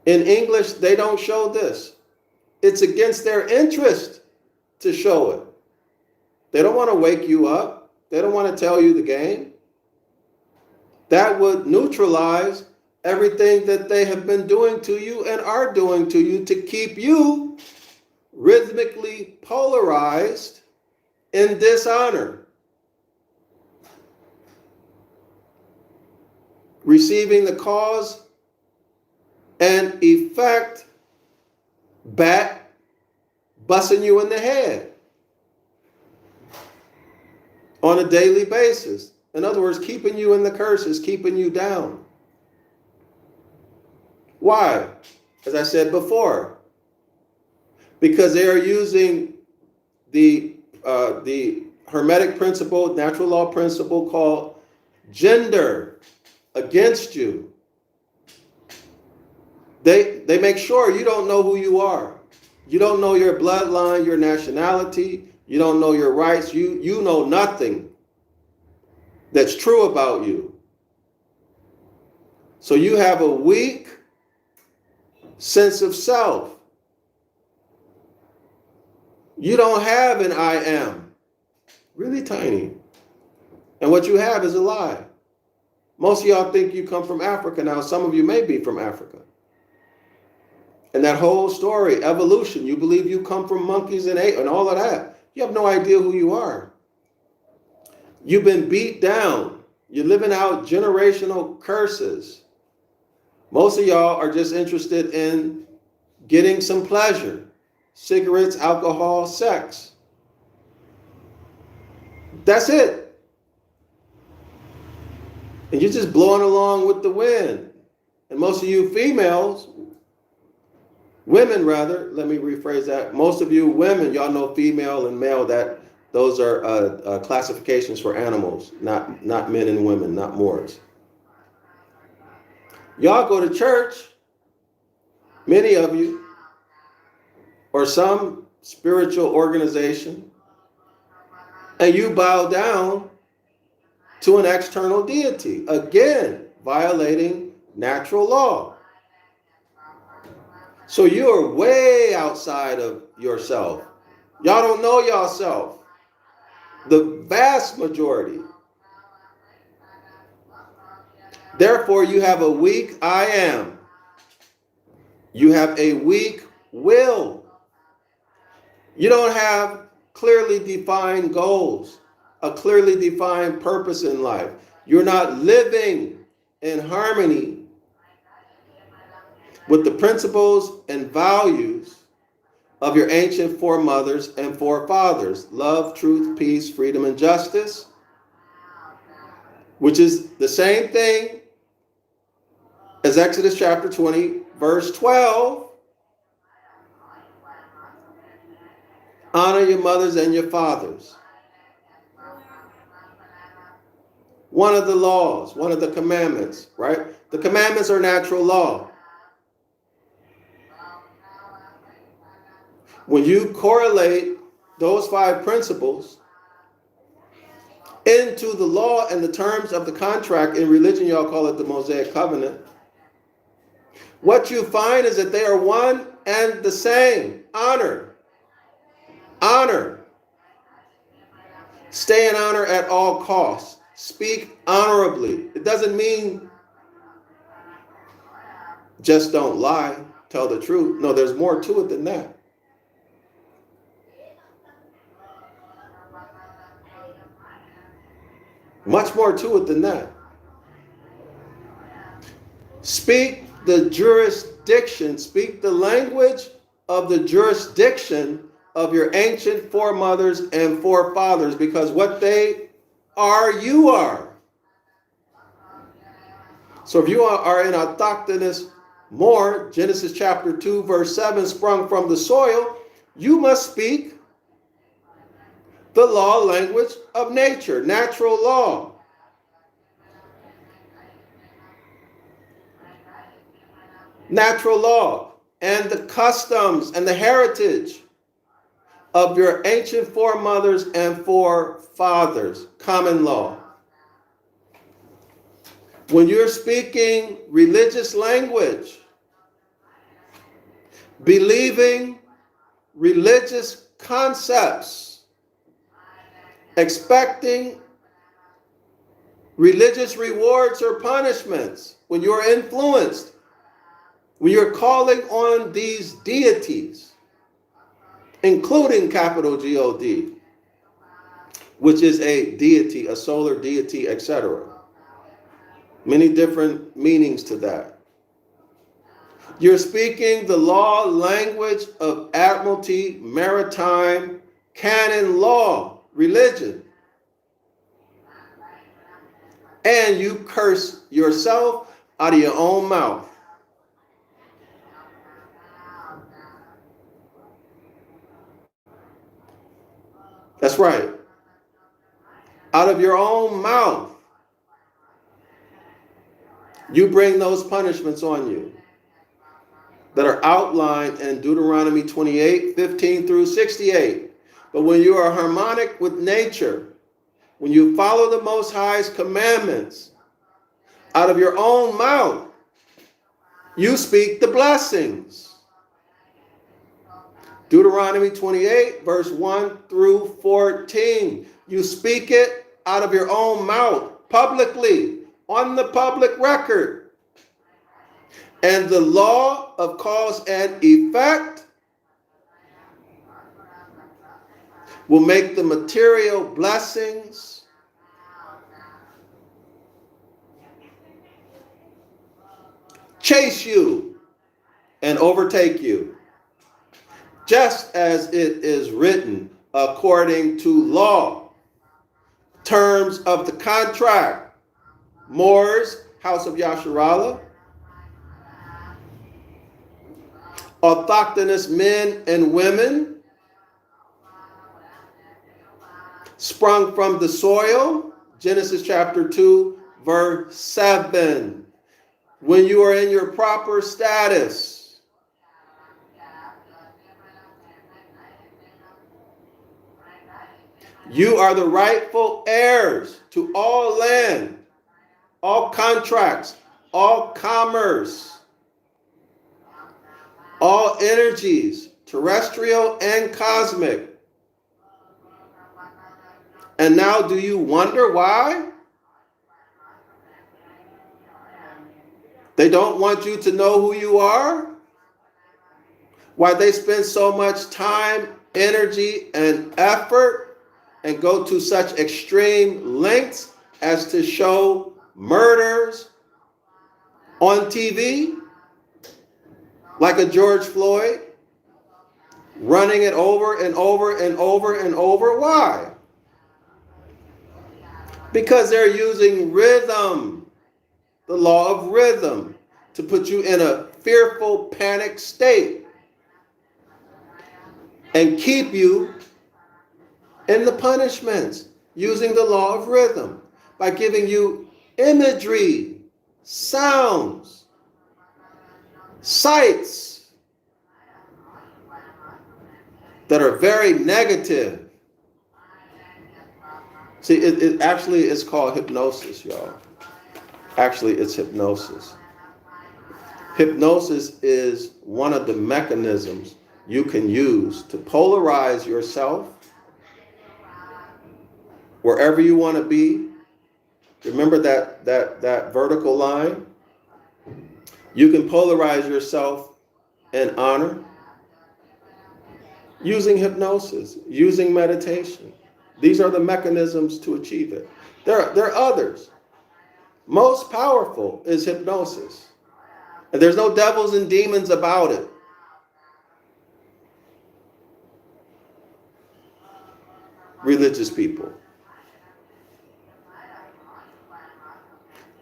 In English, they don't show this. It's against their interest to show it. They don't want to wake you up. They don't want to tell you the game. That would neutralize everything that they have been doing to you and are doing to you to keep you rhythmically polarized in dishonor, receiving the cause and effect back, busting you in the head on a daily basis. In other words, keeping you in the curses, keeping you down. Why? As I said before, because they are using the Hermetic principle, natural law principle called gender against you. They make sure you don't know who you are. You don't know your bloodline, your nationality. You don't know your rights. You know nothing that's true about you. So you have a weak sense of self. You don't have an I am. Really tiny. And what you have is a lie. Most of y'all think you come from Africa. Now, some of you may be from Africa. And that whole story, evolution, you believe you come from monkeys and apes and all of that. You have no idea who you are. You've been beat down. You're living out generational curses. Most of y'all are just interested in getting some pleasure. Cigarettes, alcohol, sex. That's it. And you're just blowing along with the wind. And most of you females, women rather, let me rephrase that. Most of you women, y'all know female and male, that those are classifications for animals, not men and women, not Moors. Y'all go to church, many of you, or some spiritual organization, and you bow down to an external deity, again, violating natural law. So you are way outside of yourself. Y'all don't know yourself. The vast majority. Therefore, you have a weak I am. You have a weak will. You don't have clearly defined goals, a clearly defined purpose in life. You're not living in harmony with the principles and values of your ancient foremothers and forefathers. Love, truth, peace, freedom, and justice, which is the same thing as Exodus chapter 20, verse 12. Honor your mothers and your fathers. One of the laws, one of the commandments, right? The commandments are natural law. When you correlate those 5 principles into the law and the terms of the contract, in religion y'all call it the Mosaic covenant, what you find is that they are one and the same. Honor. Honor. Stay in honor at all costs. Speak honorably. It doesn't mean just don't lie, tell the truth. No, there's more to it than that. Much more to it than that. Speak the jurisdiction, speak the language of the jurisdiction of your ancient foremothers and forefathers, because what they are, you are. So if you are an autochthonous Moor, Genesis chapter 2, verse 7, sprung from the soil, you must speak the law language of nature, natural law. Natural law and the customs and the heritage of your ancient foremothers and forefathers, common law. When you're speaking religious language, believing religious concepts, expecting religious rewards or punishments, when you're influenced, when you're calling on these deities, including capital God, which is a deity, a solar deity, etc. Many different meanings to that. You're speaking the law language of admiralty, maritime, canon law, religion. And you curse yourself out of your own mouth. That's right. Out of your own mouth. You bring those punishments on you that are outlined in Deuteronomy 28, 15 through 68. But when you are harmonic with nature, when you follow the Most High's commandments, out of your own mouth, you speak the blessings. Deuteronomy 28, verse 1 through 14. You speak it out of your own mouth, publicly, on the public record. And the law of cause and effect will make the material blessings chase you and overtake you, just as it is written according to law. Terms of the contract: Moors, House of Yasharallah, autochthonous men and women, sprung from the soil, Genesis chapter 2, verse 7. When you are in your proper status, you are the rightful heirs to all land, all contracts, all commerce, all energies, terrestrial and cosmic. And now do you wonder why? They don't want you to know who you are? Why they spend so much time, energy, and effort and go to such extreme lengths as to show murders on TV? Like a George Floyd, running it over and over and over and over. Why? Because they're using rhythm, the law of rhythm, to put you in a fearful, panic state and keep you in the punishments, using the law of rhythm by giving you imagery, sounds, sights that are very negative. See, it actually is called hypnosis, y'all. Actually, it's hypnosis. Hypnosis is one of the mechanisms you can use to polarize yourself wherever you want to be. Remember that vertical line? You can polarize yourself in honor using hypnosis, using meditation. These are the mechanisms to achieve it. There are others. Most powerful is hypnosis. And there's no devils and demons about it. Religious people.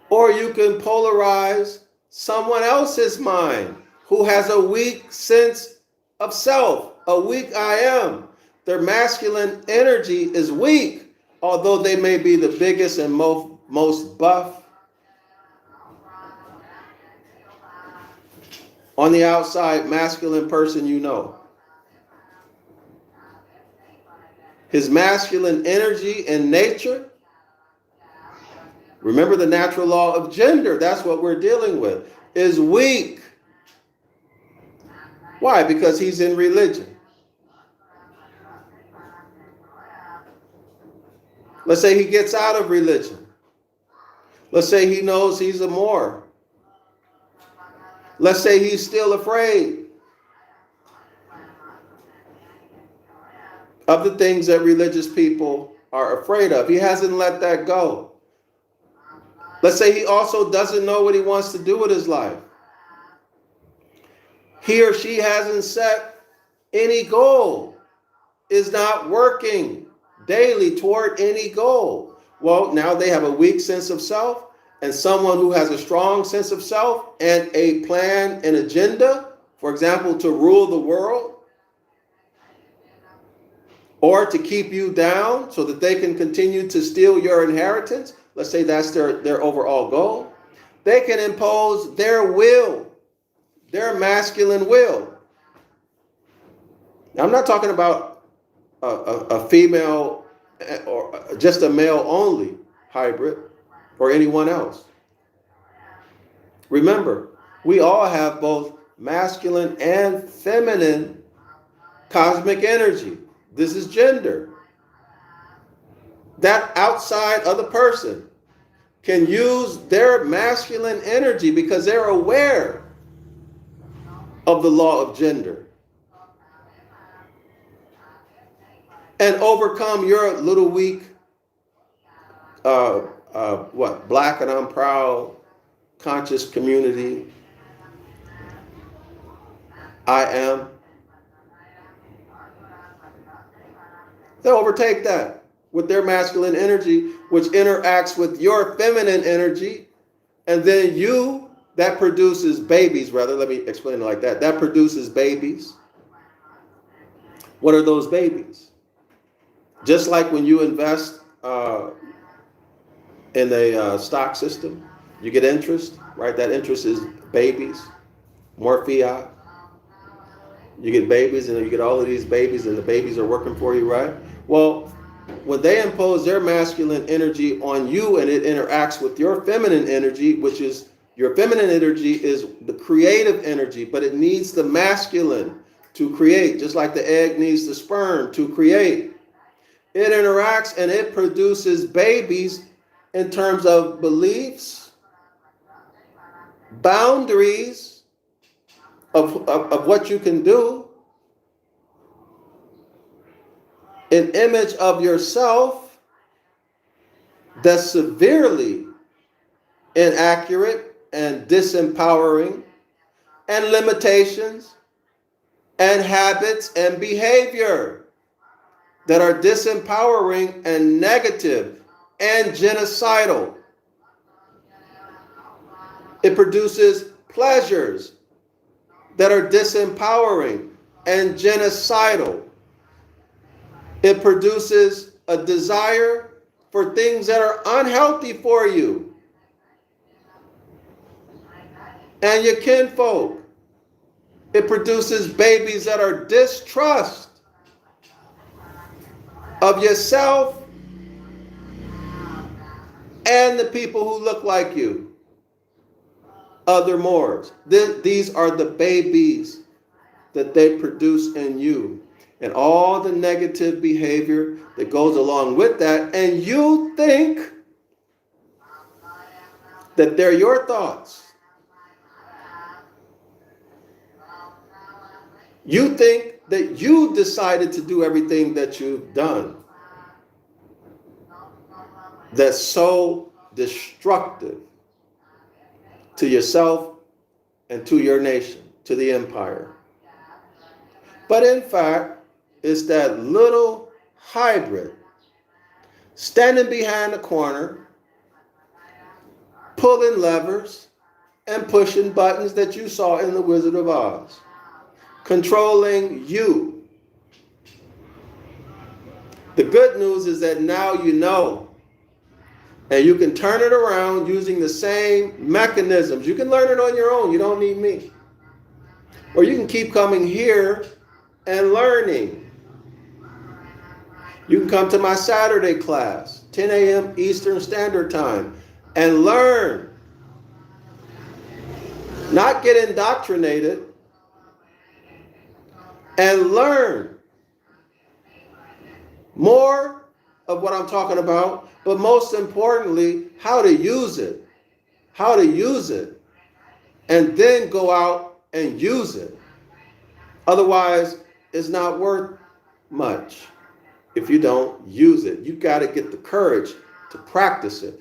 Or you can polarize someone else's mind who has a weak sense of self, a weak I am. Their masculine energy is weak, although they may be the biggest and most buff. On the outside, masculine person you know. His masculine energy and nature. Remember the natural law of gender, that's what we're dealing with, is weak. Why? Because he's in religion. Let's say he gets out of religion. Let's say he knows he's a Moor. Let's say he's still afraid. of the things that religious people are afraid of. He hasn't let that go. Let's say he also doesn't know what he wants to do with his life. He or she hasn't set any goal, is not working daily toward any goal. Well, now they have a weak sense of self, and someone who has a strong sense of self and a plan and agenda, for example, to rule the world or to keep you down so that they can continue to steal your inheritance. Let's say that's their overall goal. They can impose their will, their masculine will. Now, I'm not talking about a female or just a male only hybrid or anyone else. Remember, we all have both masculine and feminine cosmic energy. This is gender. That outside other person can use their masculine energy because they're aware of the law of gender and overcome your little weak, black and I'm proud, conscious community. I am. They'll overtake that with their masculine energy, which interacts with your feminine energy. And then that produces babies, rather. Let me explain it like that. That produces babies. What are those babies? Just like when you invest in a stock system, you get interest, right? That interest is babies, more fiat. You get babies, and you get all of these babies, and the babies are working for you, right? Well, when they impose their masculine energy on you and it interacts with your feminine energy, which is your feminine energy is the creative energy, but it needs the masculine to create, just like the egg needs the sperm to create. It interacts and it produces babies in terms of beliefs, boundaries of what you can do, an image of yourself that's severely inaccurate and disempowering, and limitations and habits and behavior that are disempowering and negative and genocidal. It produces pleasures that are disempowering and genocidal. It produces a desire for things that are unhealthy for you and your kinfolk. It produces babies that are distrust of yourself and the people who look like you, other Moors. These are the babies that they produce in you, and all the negative behavior that goes along with that. And you think that they're your thoughts. You think that you decided to do everything that you've done. That's so destructive to yourself and to your nation, to the empire. But in fact, it's that little hybrid standing behind the corner, pulling levers and pushing buttons that you saw in The Wizard of Oz, controlling you. The good news is that now you know, and you can turn it around using the same mechanisms. You can learn it on your own. You don't need me. Or you can keep coming here and learning. You can come to my Saturday class, 10 a.m. Eastern Standard Time, and learn. Not get indoctrinated, and learn more of what I'm talking about, but most importantly, how to use it. How to use it. And then go out and use it. Otherwise, it's not worth much. if you don't use it. You got to get the courage to practice it.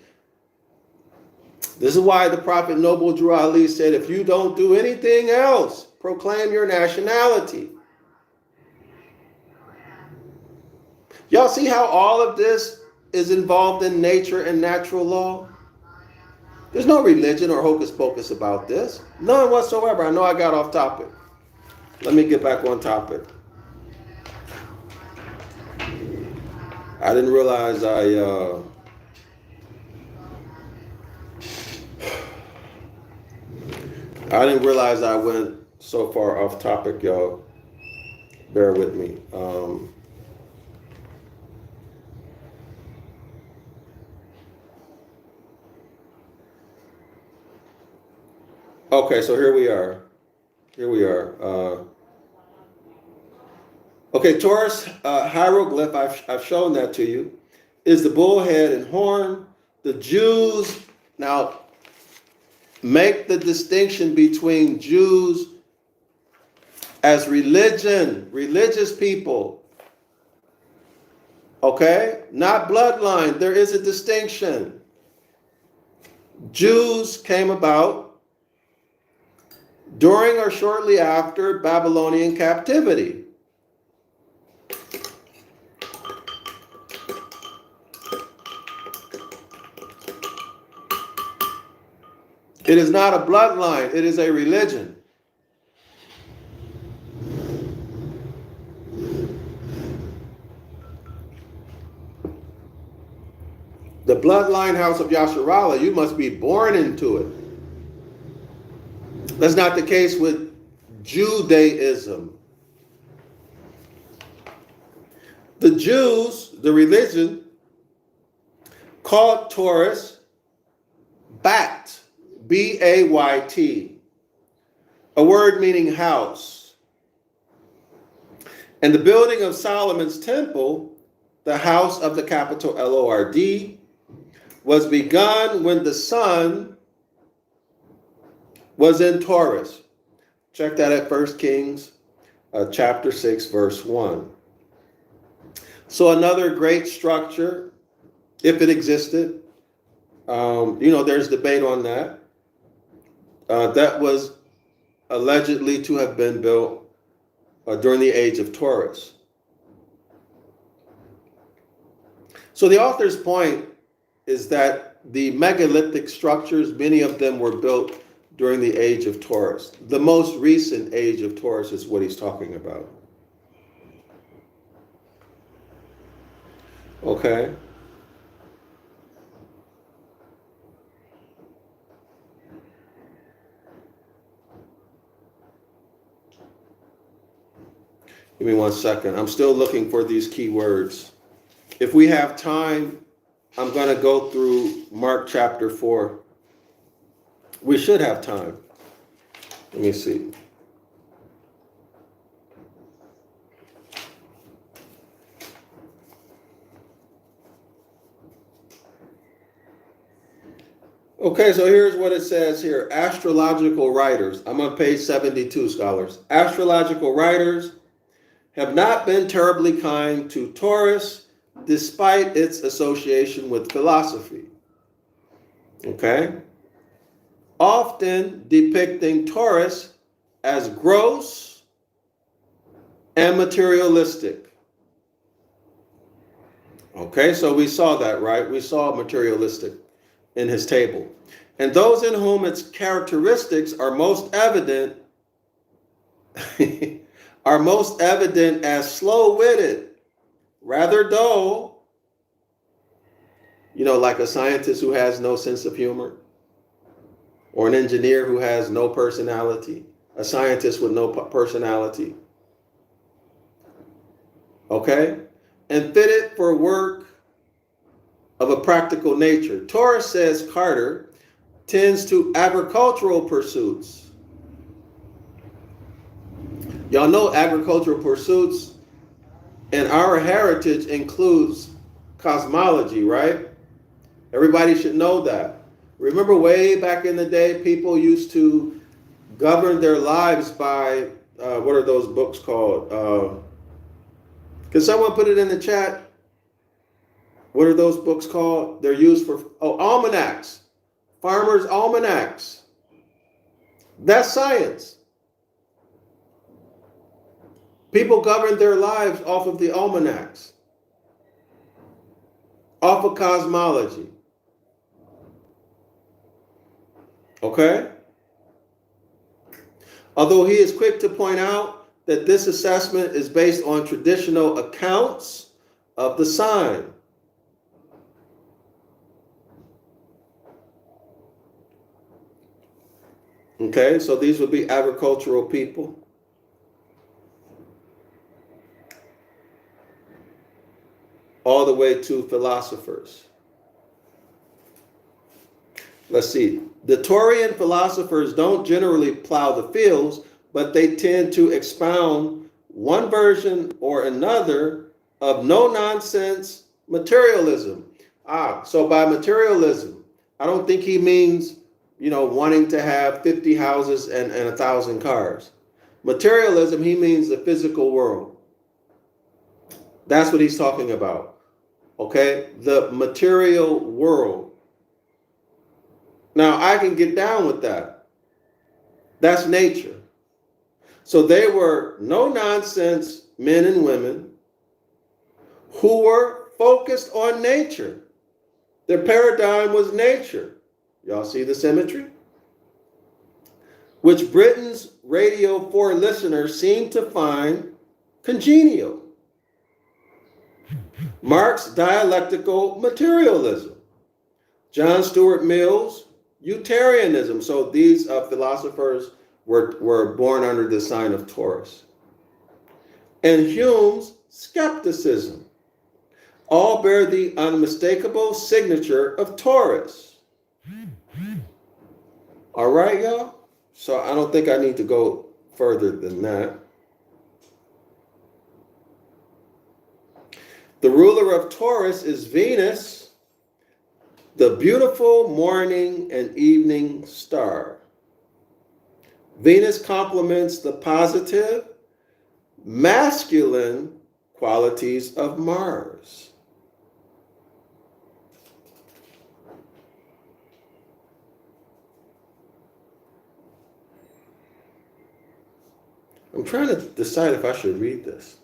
This is why the Prophet Noble Drew Ali said, if you don't do anything else, proclaim your nationality. Y'all see how all of this is involved in nature and natural law? There's no religion or hocus pocus about this. None whatsoever. I know I got off topic. Let me get back on topic. I didn't realize I went so far off topic, y'all. Bear with me. Okay, so here we are. Okay, Taurus hieroglyph, I've shown that to you, is the bull head and horn. The Jews, now make the distinction between Jews as religious people. Okay? Not bloodline. There is a distinction. Jews came about during or shortly after Babylonian captivity. It is not a bloodline, it is a religion. The bloodline house of Yasharallah, you must be born into it. That's not the case with Judaism. The Jews, the religion, called Taurus Bat, B-A-Y-T, a word meaning house. And the building of Solomon's temple, the house of the capital L-O-R-D, was begun when the sun was in Taurus. Check that at 1 Kings chapter 6, verse 1. So another great structure, if it existed, there's debate on that. That was allegedly to have been built during the age of Taurus. So the author's point is that the megalithic structures, many of them were built during the age of Taurus. The most recent age of Taurus is what he's talking about. Okay. Give me 1 second. I'm still looking for these key words. If we have time, I'm going to go through Mark chapter 4. We should have time. Let me see. Okay, so here's what it says here. Astrological writers. I'm on page 72, scholars. Astrological writers have not been terribly kind to Taurus, despite its association with philosophy. Okay? Often depicting Taurus as gross and materialistic. Okay, so we saw that, right? We saw materialistic in his table. And those in whom its characteristics are most evident as slow-witted, rather dull, like a scientist who has no sense of humor, or an engineer who has no personality, a scientist with no personality. Okay? And fitted for work of a practical nature. Taurus, says Carter, tends to agricultural pursuits. Y'all know agricultural pursuits and our heritage includes cosmology, right? Everybody should know that. Remember way back in the day, people used to govern their lives by, what are those books called? Can someone put it in the chat? What are those books called? They're used for, almanacs. Farmers' almanacs. That's science. People govern their lives off of the almanacs, off of cosmology. Okay? Although he is quick to point out that this assessment is based on traditional accounts of the sign. Okay, so these would be agricultural people. All the way to philosophers. Let's see. The Taurian philosophers don't generally plow the fields, but they tend to expound one version or another of no-nonsense materialism. So by materialism, I don't think he means, wanting to have 50 houses and 1,000 cars. Materialism, he means the physical world. That's what he's talking about. Okay? The material world. Now, I can get down with that. That's nature. So they were no-nonsense men and women who were focused on nature. Their paradigm was nature. Y'all see the symmetry? Which Britain's Radio 4 listeners seem to find congenial. Marx's dialectical materialism. John Stuart Mill's utilitarianism. So these philosophers were born under the sign of Taurus. And Hume's skepticism. All bear the unmistakable signature of Taurus. All right, y'all? So I don't think I need to go further than that. The ruler of Taurus is Venus, the beautiful morning and evening star. Venus complements the positive, masculine qualities of Mars. I'm trying to decide if I should read this.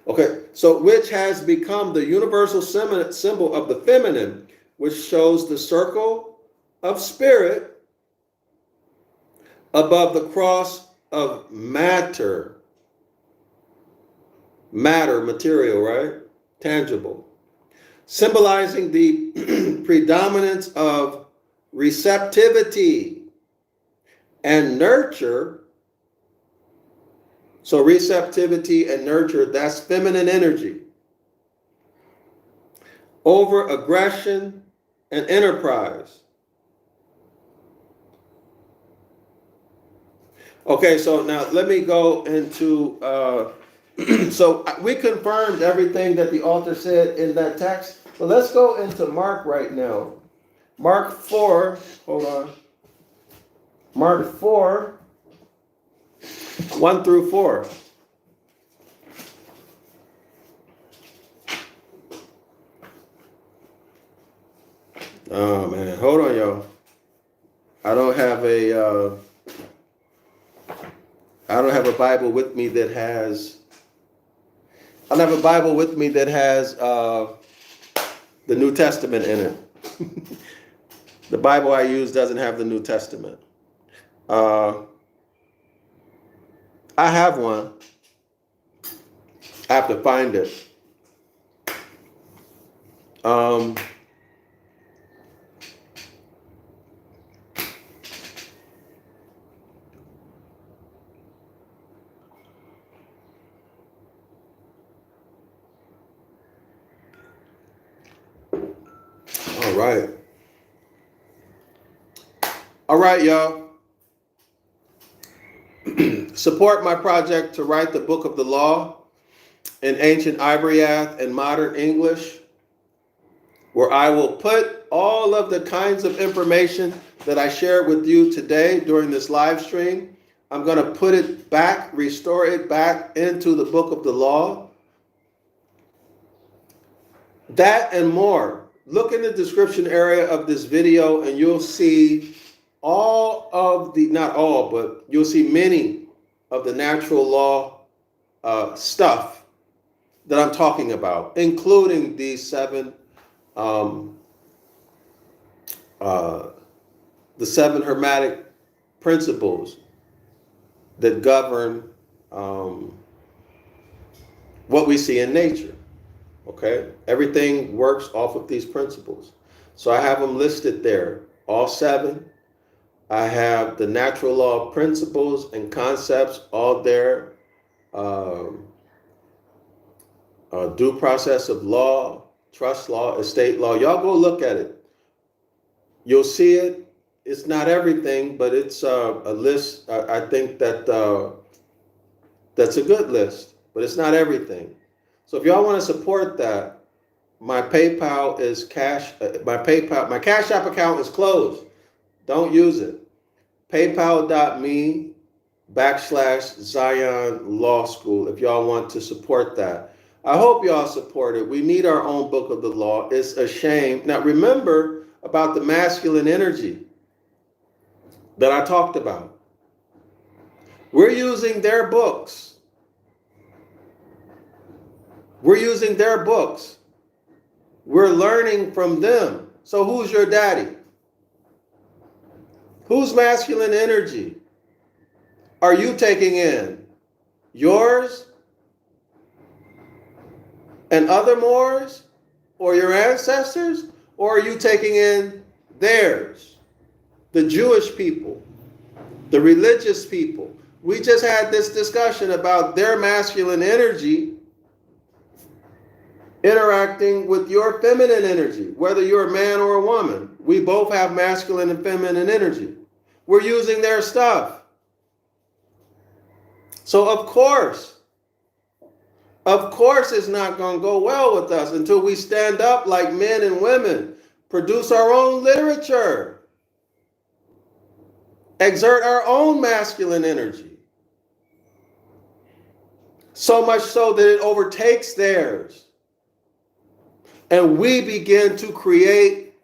Okay, so which has become the universal symbol of the feminine, which shows the circle of spirit above the cross of matter. Matter, material, right? Tangible. Symbolizing the predominance of receptivity and nurture. So receptivity and nurture, that's feminine energy. Over aggression and enterprise. Okay, so now let me go into, so we confirmed everything that the author said in that text. So let's go into Mark right now. Mark 4, hold on. Mark 4. 1 through 4. Oh man, hold on, y'all. I don't have a Bible with me that has. I don't have a Bible with me that has the New Testament in it. The Bible I use doesn't have the New Testament. I have one. I have to find it. All right. All right, y'all. Support my project to write the book of the law in Ancient Ibaryath and modern English, where I will put all of the kinds of information that I shared with you today during this live stream. I'm going to put it back, restore it back into the book of the law. That and more. Look in the description area of this video and you'll see all of the, not all, but you'll see many of the natural law stuff that I'm talking about, including these the seven Hermetic principles that govern what we see in nature. Okay, everything works off of these principles. So I have them listed there, all seven. I have the natural law principles and concepts all there. Due process of law, trust law, estate law. Y'all go look at it. You'll see it. It's not everything, but it's a list. I think that that's a good list, but it's not everything. So if y'all want to support that, my PayPal is cash. My Cash App account is closed. Don't use it. PayPal.me/Zion Law School if y'all want to support that. I hope y'all support it. We need our own book of the law. It's a shame. Now remember about the masculine energy that I talked about. We're using their books. We're using their books. We're learning from them. So who's your daddy? Whose masculine energy are you taking in? Yours and other Moors, or your ancestors? Or are you taking in theirs? The Jewish people, the religious people. We just had this discussion about their masculine energy interacting with your feminine energy, whether you're a man or a woman. We both have masculine and feminine energy. We're using their stuff. So of course it's not going to go well with us until we stand up like men and women, produce our own literature, exert our own masculine energy. So much so that it overtakes theirs. And we begin to create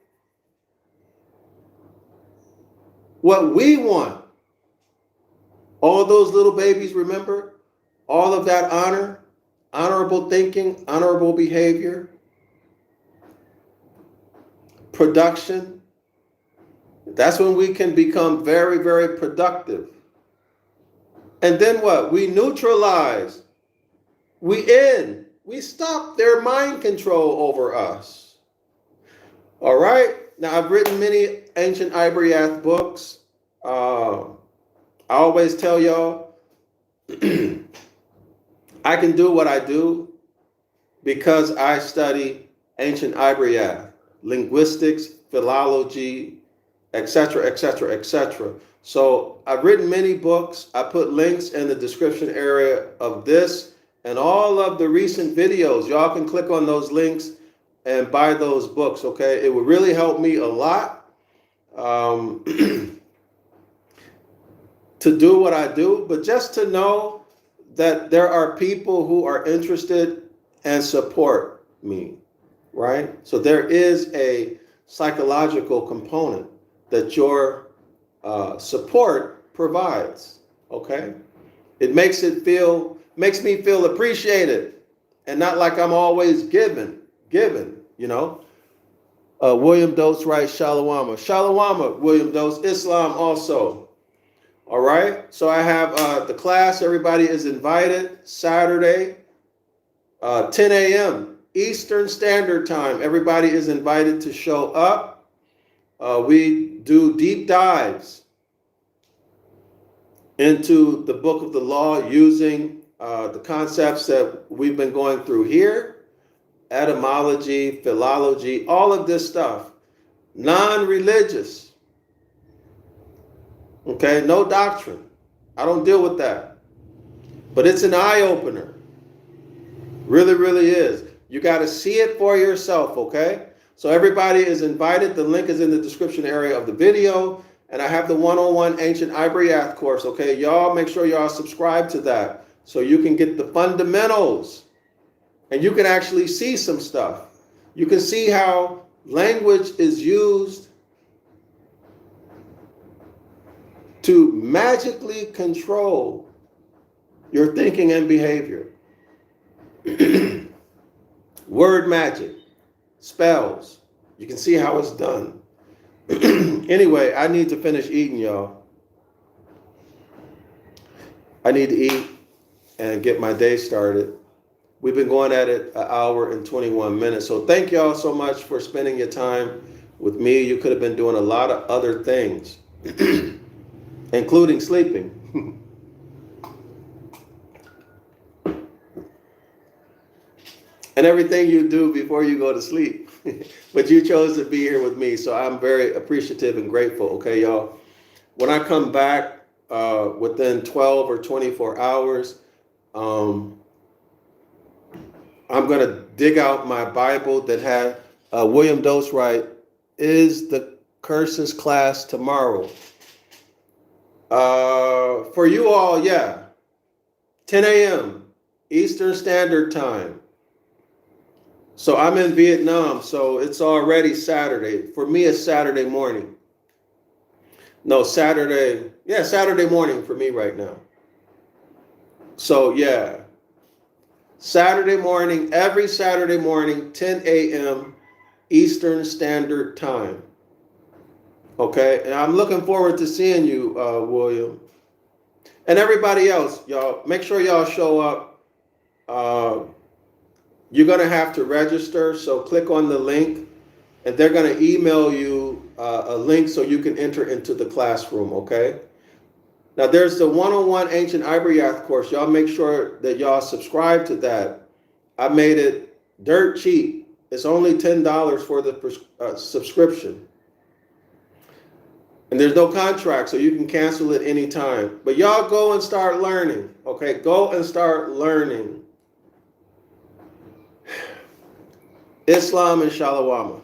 what we want. All those little babies, remember? All of that honor, honorable thinking, honorable behavior, production. That's when we can become very, very productive. And then what? We neutralize. We stop their mind control over us. All right? Now, I've written many Ancient Ibaryath books. I always tell y'all, I can do what I do because I study Ancient Ibaryath, linguistics, philology, etc., etc., etc. So I've written many books. I put links in the description area of this and all of the recent videos. Y'all can click on those links and buy those books, okay? It would really help me a lot to do what I do, but just to know that there are people who are interested and support me, right? So there is a psychological component that your support provides, okay? It makes me feel appreciated and not like I'm always given, you know? William Dose writes, Shalawama. Shalawama, William Dose, Islam also. All right, so I have the class. Everybody is invited Saturday, 10 a.m. Eastern Standard Time. Everybody is invited to show up. We do deep dives into the book of the law using the concepts that we've been going through here, etymology, philology, all of this stuff, non-religious. Okay, no doctrine. I don't deal with that. But it's an eye-opener. Really, really is. You got to see it for yourself, okay? So everybody is invited. The link is in the description area of the video. And I have the 101 Ancient Ibaryath course, okay? Y'all make sure y'all subscribe to that so you can get the fundamentals. And you can actually see some stuff. You can see how language is used to magically control your thinking and behavior. Word magic, spells. You can see how it's done. Anyway, I need to finish eating, y'all. I need to eat and get my day started. We've been going at it 1 hour and 21 minutes. So thank y'all so much for spending your time with me. You could have been doing a lot of other things, including sleeping. And everything you do before you go to sleep. But you chose to be here with me, so I'm very appreciative and grateful, okay, y'all? When I come back within 12 or 24 hours, I'm going to dig out my Bible that had William Dosewright, Is the Curses class tomorrow? For you all, yeah, 10 a.m. Eastern Standard Time. So I'm in Vietnam, so it's already Saturday. For me, it's Saturday morning. No, Saturday. Yeah, Saturday morning for me right now. So, yeah. Saturday morning, every Saturday morning, 10 a.m. Eastern Standard Time. Okay? And I'm looking forward to seeing you, William. And everybody else, y'all, make sure y'all show up. You're going to have to register, so click on the link, and they're going to email you a link so you can enter into the classroom, okay? Now, there's the 101 Ancient Ibaryath course. Y'all make sure that y'all subscribe to that. I made it dirt cheap. It's only $10 for the subscription. And there's no contract, so you can cancel it anytime. But y'all go and start learning, okay? Go and start learning. Islam and Shalawama.